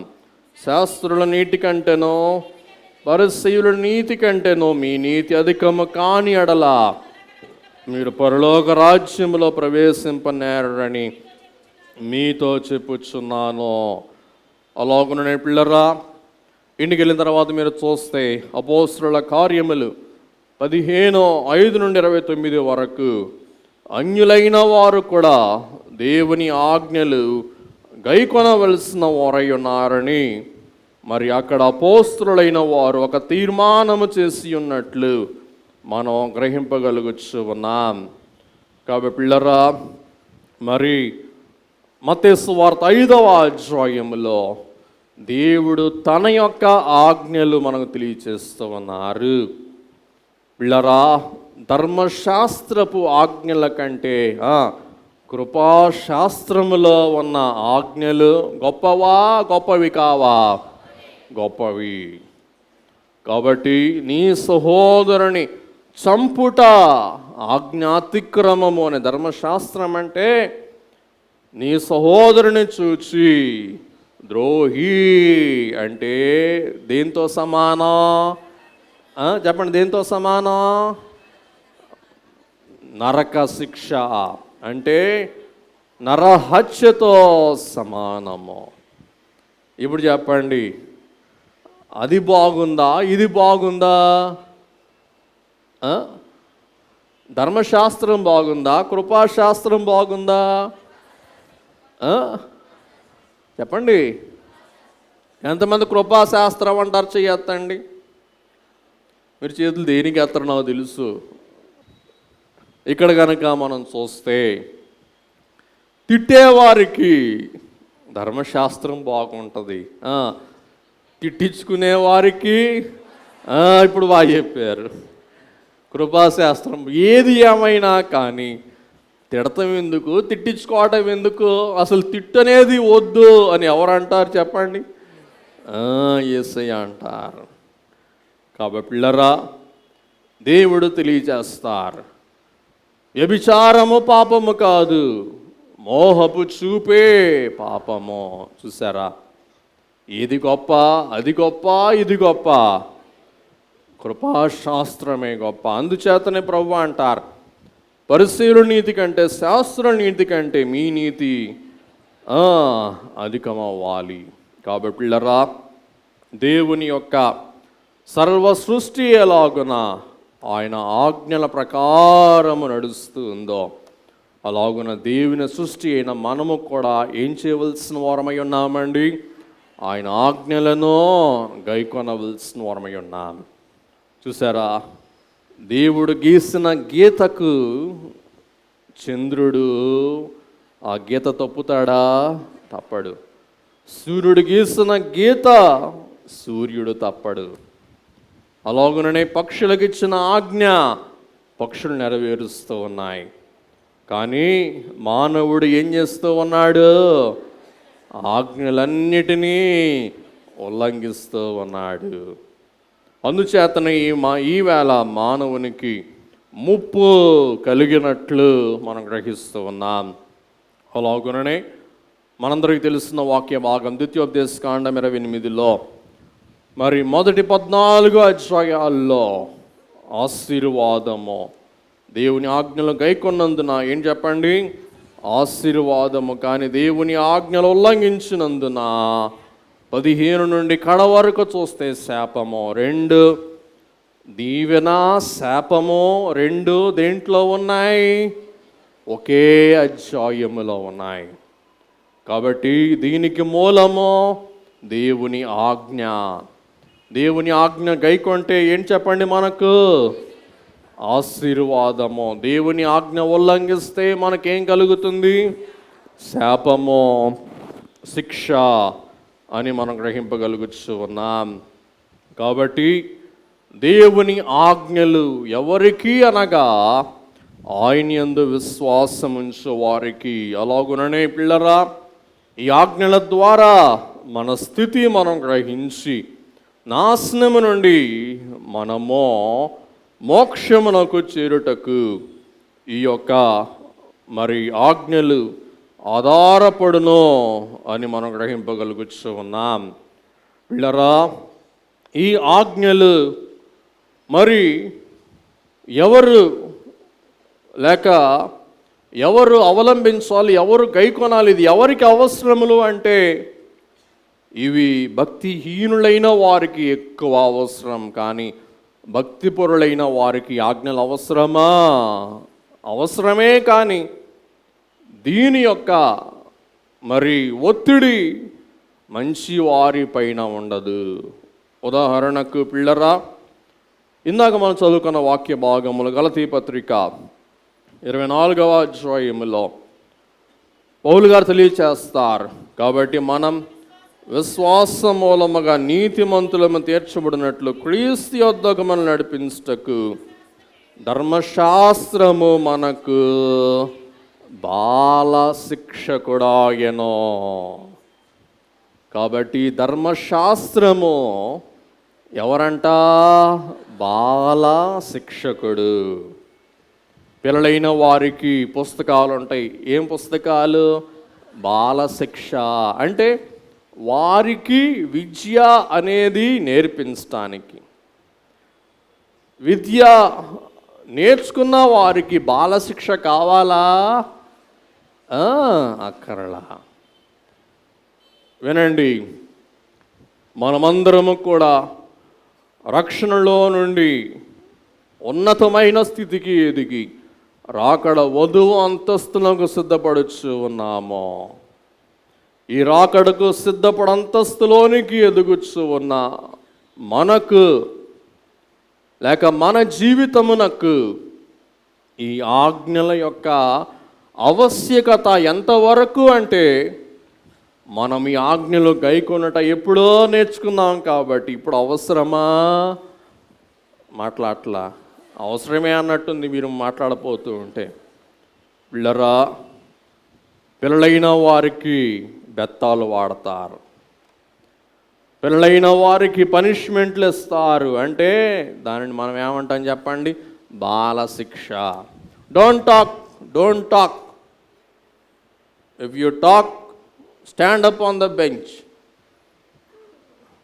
శాస్త్రుల నీతి కంటేనో పరిసయ్యుల నీతి కంటేనో మీ నీతి అధికము కాని ఎడల మీరు పరలోక రాజ్యములో ప్రవేశింపనేరని మీతో చెప్పుచున్నాను. అలాగుననే పిల్లరా, ఇంటికి వెళ్ళిన తర్వాత మీరు చూస్తే అపోస్తలుల కార్యములు 15:5-29 వరకు అన్యులైన వారు కూడా దేవుని ఆజ్ఞలు గైకొనవలసిన వారై ఉన్నారని, మరి అక్కడ అపోస్తలులైన వారు ఒక తీర్మానము చేసి ఉన్నట్లు మనం గ్రహింపగలుగుచు ఉన్నాం. కాబట్టి పిల్లరా, మరి మత్తయి సువార్త 5వ అధ్యాయములో దేవుడు తన యొక్క ఆజ్ఞలు మనకు తెలియచేస్తూ ఉన్నారు. పిల్లరా, ధర్మశాస్త్రపు ఆజ్ఞల కంటే కృపాశాస్త్రములో ఉన్న ఆజ్ఞలు గొప్పవా? గొప్పవి కావా? గొప్పవి. కాబట్టి నీ సహోదరుని చంపుట ఆజ్ఞాతిక్రమము అనే ధర్మశాస్త్రం అంటే నీ సహోదరుని చూచి ద్రోహి అంటే దేంతో సమానం? చెప్పండి, దేంతో సమానం? నరక శిక్ష అంటే నరహత్యతో సమానము. ఇప్పుడు చెప్పండి, అది బాగుందా? ఇది బాగుందా? ధర్మశాస్త్రం బాగుందా? కృపాశాస్త్రం బాగుందా? చెప్పండి, ఎంతమంది కృపాశాస్త్రం అంటారు? చెయ్యొద్దండి. మీరు చేతులు దేనికి ఎత్తారో నాకు తెలుసు. ఇక్కడ కనుక మనం చూస్తే తిట్టేవారికి ధర్మశాస్త్రం బాగుంటుంది, తిట్టించుకునే వారికి ఇప్పుడు బాగా చెప్పారు కృపాశాస్త్రం. ఏది ఏమైనా కానీ తిడతం ఎందుకు, తిట్టించుకోవటం ఎందుకు, అసలు తిట్టనేది వద్దు అని ఎవరు అంటారు చెప్పండి? యేసయ్య అంటారు. కాబట్టి పిల్లరా, దేవుడు తెలియజేస్తారు, వ్యభిచారము పాపము కాదు, మోహపు చూపే పాపము. చూసారా? ఇది గొప్ప, అది గొప్ప, ఇది గొప్ప, కృపాశాస్త్రమే గొప్ప. అందుచేతనే ప్రభువు అంటారు, పరిసయ్యుల నీతి కంటే, శాస్త్రుల నీతి కంటే మీ నీతి అధికమవ్వాలి. కాబట్టి పిల్లరా, దేవుని యొక్క సర్వ సృష్టి ఎలాగున ఆయన ఆజ్ఞల ప్రకారము నడుస్తూ ఉందో, అలాగున దేవుని సృష్టి అయిన మనము కూడా ఏం చేయవలసిన వారమై ఉన్నామండి? ఆయన ఆజ్ఞలను గైకొనవలసిన వారమై ఉన్నాం. చూసారా? దేవుడు గీసిన గీతకు చంద్రుడు ఆ గీత తప్పుతాడా? తప్పడు. సూర్యుడు గీసిన గీత సూర్యుడు తప్పడు. అలాగుననే పక్షులకు ఇచ్చిన ఆజ్ఞ పక్షులు నెరవేరుస్తూ ఉన్నాయి. కానీ మానవుడు ఏం చేస్తూ ఉన్నాడు? ఆజ్ఞలన్నిటినీ ఉల్లంఘిస్తూ ఉన్నాడు. అందుచేతనే ఈ వేళ మానవునికి ముప్పు కలిగినట్లు మనం గ్రహిస్తూ ఉన్నాం. అలాగుననే మనందరికీ తెలిసిన వాక్య భాగం ద్వితీయోపదేశకాండం 28లో మరి మొదటి 14 అధ్యాయాల్లో ఆశీర్వాదము, దేవుని ఆజ్ఞలు గైకొన్నందున ఏం చెప్పండి? ఆశీర్వాదము. కానీ దేవుని ఆజ్ఞలు ఉల్లంఘించినందున 15 నుండి కడ వరకు చూస్తే శాపము. 2 దీవెన, శాపము 2 దేంట్లో ఉన్నాయి? ఒకే అధ్యాయములో ఉన్నాయి. కాబట్టి దీనికి మూలము దేవుని ఆజ్ఞ. దేవుని ఆజ్ఞ గైకొంటే ఏం చెప్పండి? మనకు ఆశీర్వాదము. దేవుని ఆజ్ఞ ఉల్లంఘిస్తే మనకేం కలుగుతుంది? శాపము, శిక్ష అని మనం గ్రహింపగలుగుతూ ఉన్నాం. కాబట్టి దేవుని ఆజ్ఞలు ఎవరికి అనగా ఆయన యందు విశ్వాసం ఉంచు వారికి. అలాగుననే పిల్లరా, ఈ ఆజ్ఞల ద్వారా మన స్థితి మనం గ్రహించి నాశనము నుండి మనము మోక్షమునకు చేరుటకు ఈ యొక్క మరి ఆజ్ఞలు ఆధారపడును అని మనం గ్రహింపగలుగుతూ ఉన్నాం. పిల్లరా, ఈ ఆజ్ఞలు మరి ఎవరు లేక ఎవరు అవలంబించాలి, ఎవరు గైకొనాలి, ఇది ఎవరికి అవసరములు అంటే ఇవి భక్తిహీనులైన వారికి ఎక్కువ అవసరం. కానీ భక్తిపరులైన వారికి ఆజ్ఞలు అవసరమా? అవసరమే. కానీ దీని యొక్క మరి ఒత్తిడి మంచి వారి పైన ఉండదు. ఉదాహరణకు పిల్లరా, ఇందాక మనం చదువుకున్న వాక్య భాగములు గలతీ పత్రిక 24వ అధ్యాయములో పౌలు గారు తెలియచేస్తారు. కాబట్టి మనం విశ్వాస మూలముగా నీతిమంతులము తీర్చబడినట్లు క్రీస్తు యొద్దకు మనం నడిపించుటకు ధర్మశాస్త్రము మనకు బాల శిక్షకుడాయెను. కాబట్టి ధర్మశాస్త్రము ఎవరంట? బాల శిక్షకుడు. పిల్లలైన వారికి పుస్తకాలు ఉంటాయి. ఏం పుస్తకాలు? బాల శిక్ష. అంటే వారికి విద్య అనేది నేర్పించటానికి. విద్య నేర్చుకున్న వారికి బాలశిక్ష కావాలా? అక్కరలా. వినండి, మనమందరము కూడా రక్షణలో నుండి ఉన్నతమైన స్థితికి ఎదిగి రాకడ వధువు అంతస్తులకు సిద్ధపడుచు ఉన్నాము. ఈ రాకడకు సిద్ధపడంతస్తులోనికి ఎదుగుచు ఉన్న మనకు లేక మన జీవితమునకు ఈ ఆజ్ఞల యొక్క ఆవశ్యకత ఎంతవరకు అంటే మనం ఈ ఆజ్ఞలు గైకొనుట ఎప్పుడో నేర్చుకున్నాం. కాబట్టి ఇప్పుడు అవసరమా? మాట్లాడట్లా. అవసరమే అన్నట్టుంది మీరు మాట్లాడపోతూ ఉంటే. పిల్లలైన వారికి బెత్తాలు వాడతారు, పిల్లలైన వారికి పనిష్మెంట్లు ఇస్తారు. అంటే దానిని మనం ఏమంటాం చెప్పండి? Balasiksha. Don't talk. If you talk, stand up on the bench.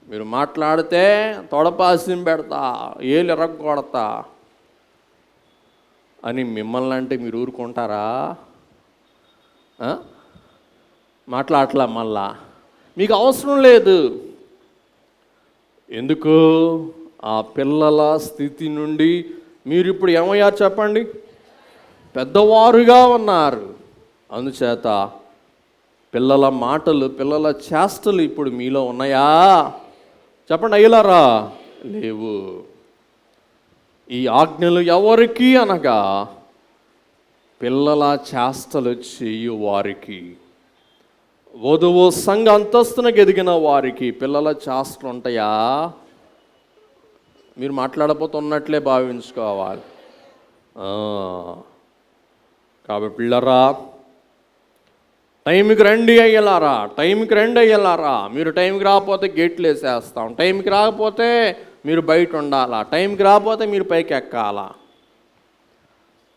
మీరు మాట్లాడితే తొడపాసిం పెడతా, ఏలు ఎరగొడతా అని మిమ్మల్ని అంటే మీరు ఊరుకుంటారా? మాట్లాడట్లా మళ్ళా, మీకు అవసరం లేదు. ఎందుకు? ఆ పిల్లల స్థితి నుండి మీరు ఇప్పుడు ఏమయ్యారు చెప్పండి? పెద్దవారుగా ఉన్నారు. అందుచేత పిల్లల మాటలు, పిల్లల చేష్టలు ఇప్పుడు మీలో ఉన్నాయా? చెప్పండి అయ్యలారా. లేవు. ఈ ఆజ్ఞలు ఎవరికి అనగా పిల్లల చేష్టలు చేయు వారికి, వధువు సంఘ అంతస్తునకు ఎదిగిన వారికి పిల్లల చేష్టలు ఉంటాయా? మీరు మాట్లాడపోతున్నట్లే భావించుకోవాలి. కాబట్టి పిల్లరా, టైంకి రండి అయ్యలారా, టైంకి రండి అయ్యలారా. మీరు టైంకి రాకపోతే గేట్లు వేసేస్తాం, టైంకి రాకపోతే మీరు బయట ఉండాలా, టైంకి రాకపోతే మీరు పైకి ఎక్కాలా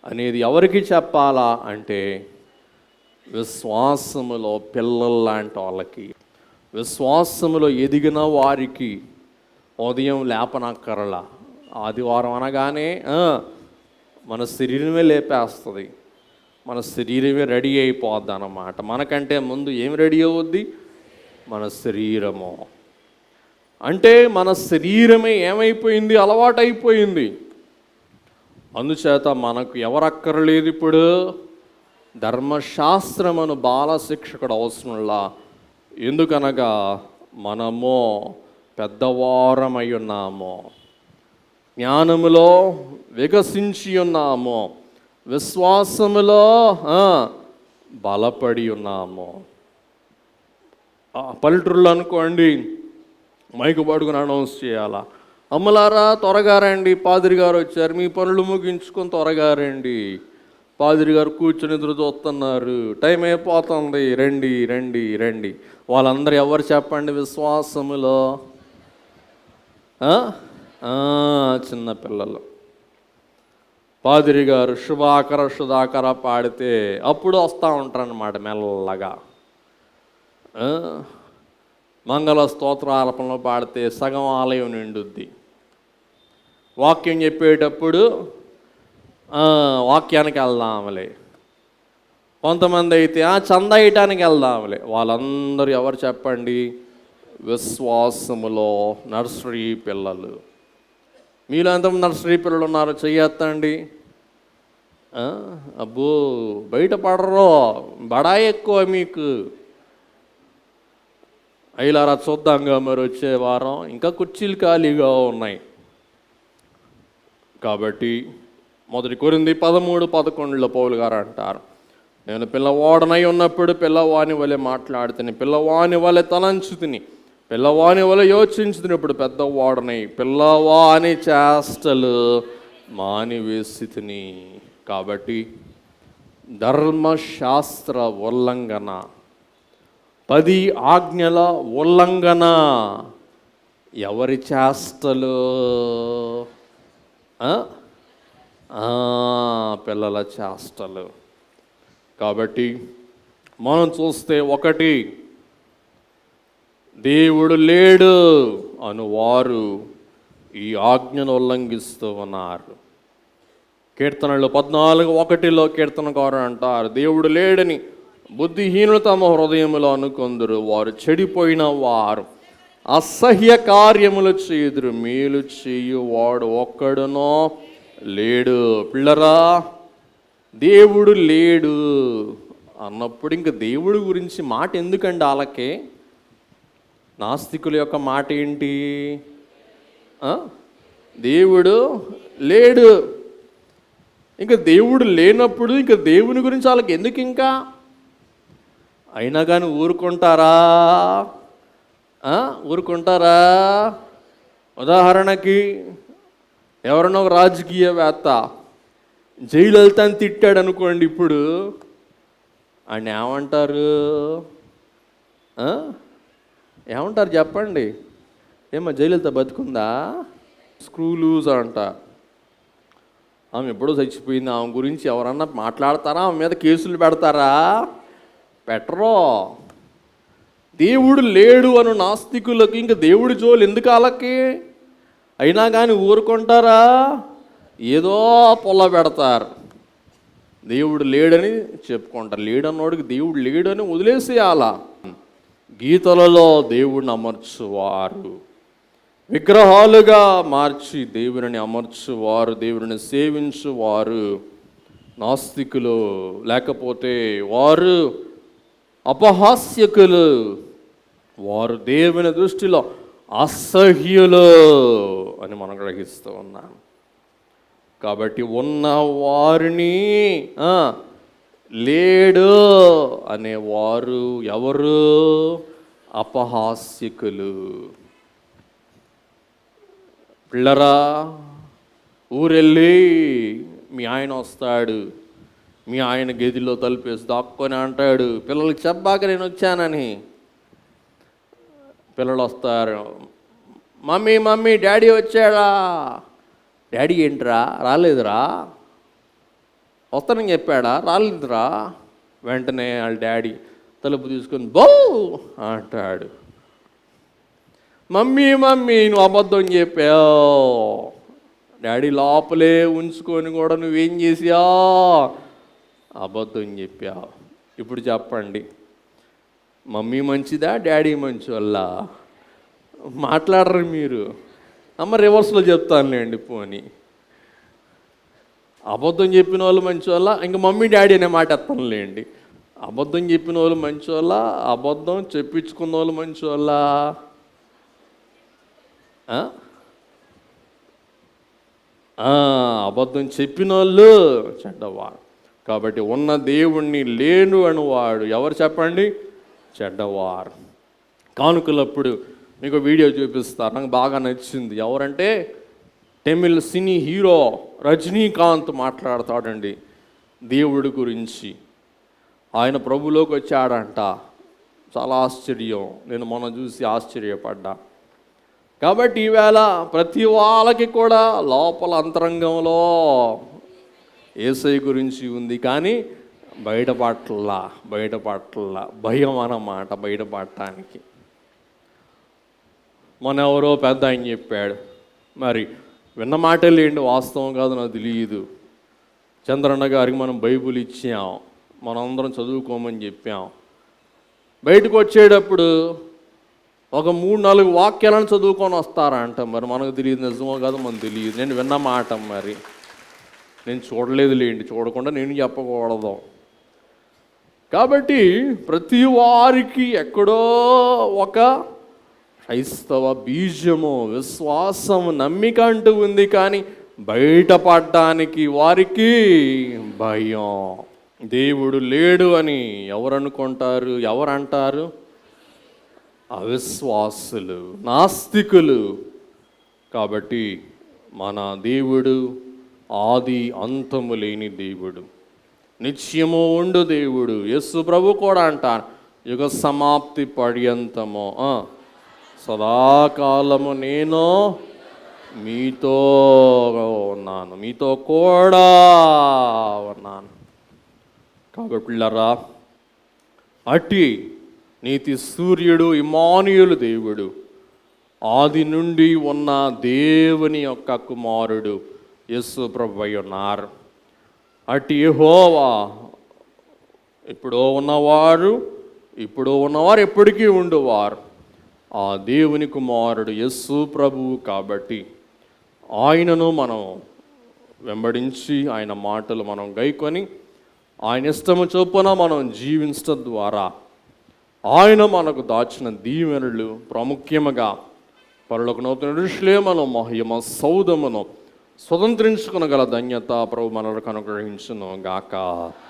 అనేది ఎవరికి చెప్పాలా అంటే విశ్వాసములో పిల్లల్లాంటి వాళ్ళకి, విశ్వాసములో ఎదిగిన వారికి. ఉదయం లేపనక్కరలా, ఆదివారం అనగానే మన శరీరమే లేపేస్తుంది, మన శరీరమే రెడీ అయిపోద్ది అన్నమాట. మనకంటే ముందు ఏం రెడీ అవుద్ది? మన శరీరము. అంటే మన శరీరమే ఏమైపోయింది? అలవాటైపోయింది. అందుచేత మనకు ఎవరక్కర్లేదు ఇప్పుడు. ధర్మశాస్త్రమును బాల శిక్షకుడు అవసరంలా. ఎందుకనగా మనము పెద్దవారమై ఉన్నాము, జ్ఞానములో వికసించి ఉన్నాము, విశ్వాసములో బలపడి ఉన్నాము. పల్లెటూరులో అనుకోండి, మైకు పడుకుని అనౌన్స్ చేయాలా, అమ్మలారా త్వరగా రండి, పాదిరి గారు వచ్చారు, మీ పనులు ముగించుకొని త్వరగా రండి. పాదిరి గారు కూర్చొని ఎదురు చూస్తున్నారు, టైం అయిపోతుంది, రండి రండి రండి. వాళ్ళందరూ ఎవరు చెప్పండి? విశ్వాసములో చిన్నపిల్లలు. పాదిరి గారు శుభాకర సుధాకర పాడితే అప్పుడు వస్తూ ఉంటారన్నమాట మెల్లగా. మంగళ స్తోత్రాలపనలో పాడితే సగం ఆలయం నిండుద్ది. వాక్యం చెప్పేటప్పుడు వాక్యానికి వెళ్దాంలే, కొంతమంది అయితే చందా వేయటానికి వెళ్దాంలే. వాళ్ళందరూ ఎవరు చెప్పండి? విశ్వాసములో నర్సరీ పిల్లలు. మీలో ఎంతమంది నర్సరీ పిల్లలు ఉన్నారో చెయ్యొద్దండి. అబ్బో బయట పడరు, బడాయి ఎక్కువ మీకు. అయ్యలారా చూద్దాంగా మరి వచ్చే వారం ఇంకా కుర్చీలు ఖాళీగా ఉన్నాయి. కాబట్టి 1 కొరింథీ 13:11 పౌలు గారు అంటారు, నేను పిల్లవాడనై ఉన్నప్పుడు పిల్లవాని వలె మాట్లాడుతుని, పిల్లవాని వలె తలంచుతుని, పిల్లవాని వలె యోచించుతున్నప్పుడు పెద్దవాడనై పిల్లవాని చేష్టలు మానివేసితిని. కాబట్టి ధర్మశాస్త్ర ఉల్లంఘన, 10 ఆజ్ఞల ఉల్లంఘన ఎవరి చేష్టలు? పిల్లల చేష్టలు. కాబట్టి మనం చూస్తే, 1 దేవుడు లేడు అనువారు ఈ ఆజ్ఞను ఉల్లంఘిస్తూ ఉన్నారు. కీర్తనలు 14:1 కీర్తనకారు అంటారు, దేవుడు లేడని బుద్ధిహీనులు తమ హృదయములో అనుకొందురు, వారు చెడిపోయిన వారు, అసహ్య కార్యములు చేయుదురు, మేలు చేయువాడు ఒక్కడునో లేడు. పిల్లరా, దేవుడు లేడు అన్నప్పుడు ఇంక దేవుడి గురించి మాట ఎందుకండి వాళ్ళకే? నాస్తికుల యొక్క మాట ఏంటి? దేవుడు లేడు. ఇంకా దేవుడు లేనప్పుడు ఇంకా దేవుని గురించి వాళ్ళకి ఎందుకు? ఇంకా అయినా కానీ ఊరుకుంటారా? ఊరుకుంటారా? ఉదాహరణకి ఎవరన్నా ఒక రాజకీయవేత్త జయలలితని తిట్టాడు అనుకోండి, ఇప్పుడు ఆయన ఏమంటారు? ఏమంటారు చెప్పండి? ఏమో జయలలిత బతుకుందా? స్క్రూ లూజ్ అంట. ఆమె ఎప్పుడో చచ్చిపోయింది, ఆమె గురించి ఎవరన్నా మాట్లాడతారా? ఆమె మీద కేసులు పెడతారా? పెట్టరో. దేవుడు లేడు అను నాస్తికులకు ఇంక దేవుడి జోలు ఎందుకు వాళ్ళకి? అయినా కానీ ఊరుకుంటారా? ఏదో పొల్ల పెడతారు. దేవుడు లేడని చెప్పుకుంటారు. లేడన్నోడికి దేవుడు లేడని వదిలేసేయాల. గీతలలో దేవుడిని అమర్చువారు, విగ్రహాలుగా మార్చి దేవుని అమర్చువారు, దేవుని సేవించువారు నాస్తికులు, లేకపోతే వారు అపహాస్యకులు, వారు దేవుని దృష్టిలో అసహ్యులు అని మనం గ్రహిస్తూ ఉన్నాం. కాబట్టి ఉన్న వారిని లేడు అనేవారు ఎవరు? అపహాస్యకులు. పిల్లరా, ఊరెళ్ళి మీ ఆయన వస్తాడు, మీ ఆయన గదిలో తలుపేసి దాక్కొని అంటాడు, పిల్లలకి చెప్పాక నేను వచ్చానని. పిల్లలు వస్తారు, మమ్మీ మమ్మీ డాడీ వచ్చాడా? డాడీ ఏంట్రా రాలేదురా? వస్తానని చెప్పాడా? రాలేదురా. వెంటనే వాళ్ళ డాడీ తలుపు తీసుకొని బౌ అంటాడు, మమ్మీ మమ్మీ నువ్వు అబద్ధం చెప్పావు. డాడీ లోపలే ఉంచుకొని కూడా నువ్వేం చేసావు? అబద్ధం చెప్పావు. ఇప్పుడు చెప్పండి, మమ్మీ మంచిదా డాడీ మంచోళ్ళ? మాట్లాడరు మీరు. అమ్మ రివర్స్లో చెప్తానులేండి. పోనీ అబద్ధం చెప్పిన వాళ్ళు మంచోళ్ళ, ఇంక మమ్మీ డాడీ అనే మాట ఎత్తానులేండి. అబద్ధం చెప్పిన వాళ్ళు మంచోళ్ళ, అబద్ధం చెప్పించుకున్న వాళ్ళు మంచోళ్ళ? అబద్ధం చెప్పిన వాళ్ళు చెడ్డవాడు. కాబట్టి ఉన్న దేవుణ్ణి లేను అనువాడు ఎవరు చెప్పండి? చెడ్డవారు. కానుకలప్పుడు మీకు వీడియో చూపిస్తారు, నాకు బాగా నచ్చింది. ఎవరంటే తమిళ్ సినీ హీరో రజనీకాంత్ మాట్లాడతాడండి దేవుడి గురించి. ఆయన ప్రభులోకి వచ్చాడంట. చాలా ఆశ్చర్యం, నేను మొన్న చూసి ఆశ్చర్యపడ్డా. కాబట్టి ఈవేళ ప్రతి వాళ్ళకి కూడా లోపల అంతరంగంలో యేసయ్య గురించి ఉంది, కానీ బయటపట్ల భయం అన్నమాట బయటపడటానికి. మన ఎవరో పెద్ద ఆయన చెప్పాడు, మరి విన్న మాటే లేండి, వాస్తవం కాదు నాకు తెలియదు. చంద్రన్న గారికి మనం బైబుల్ ఇచ్చాం, మనందరం చదువుకోమని చెప్పాం. బయటకు వచ్చేటప్పుడు ఒక 3-4 వాక్యాలను చదువుకొని వస్తారంట. మరి మనకు తెలియదు, నిజమో కాదు మనకు తెలియదు. నేను విన్న మాట, మరి నేను చూడలేదు లేండి, చూడకుండా నేను చెప్పకూడదు. కాబట్టి ప్రతి వారికి ఎక్కడో ఒక క్రైస్తవ బీజము, విశ్వాసము, నమ్మిక అంటూ ఉంది, కానీ బయటపడడానికి వారికి భయం. దేవుడు లేడు అని ఎవరు అనుకుంటారు? ఎవరంటారు? అవిశ్వాసులు, నాస్తికులు. కాబట్టి మన దేవుడు ఆది అంతము లేని దేవుడు, నిత్యము ఉండు దేవుడు. యేసు ప్రభు కూడా అంటారు, యుగ సమాప్తి పర్యంతము సదాకాలము నేను మీతో ఉన్నాను, మీతో కూడా ఉన్నాను. కాబట్టి పిల్లరా, అట్టి నీతి సూర్యుడు ఇమ్మానుయేలు దేవుడు, ఆది నుండి ఉన్న దేవుని యొక్క కుమారుడు యేసు ప్రభు అయి ఉన్నారు. అట్టి యెహోవా ఎప్పుడో ఉన్నవారు ఎప్పటికీ ఉండువారు. ఆ దేవుని కుమారుడు యేసు ప్రభువు. కాబట్టి ఆయనను మనం వెంబడించి ఆయన మాటలు మనం గైకొని ఆయన ఇష్టము చొప్పున మనం జీవించడం ద్వారా ఆయన మనకు దాచిన దీవెనలు, ప్రాముఖ్యముగా పరలోక నూతన యెరూషలేమును మహిమ సౌధమును స్వతంత్రించుకొనగల ధన్యత ప్రభు మనకు అనుగ్రహించును గాక.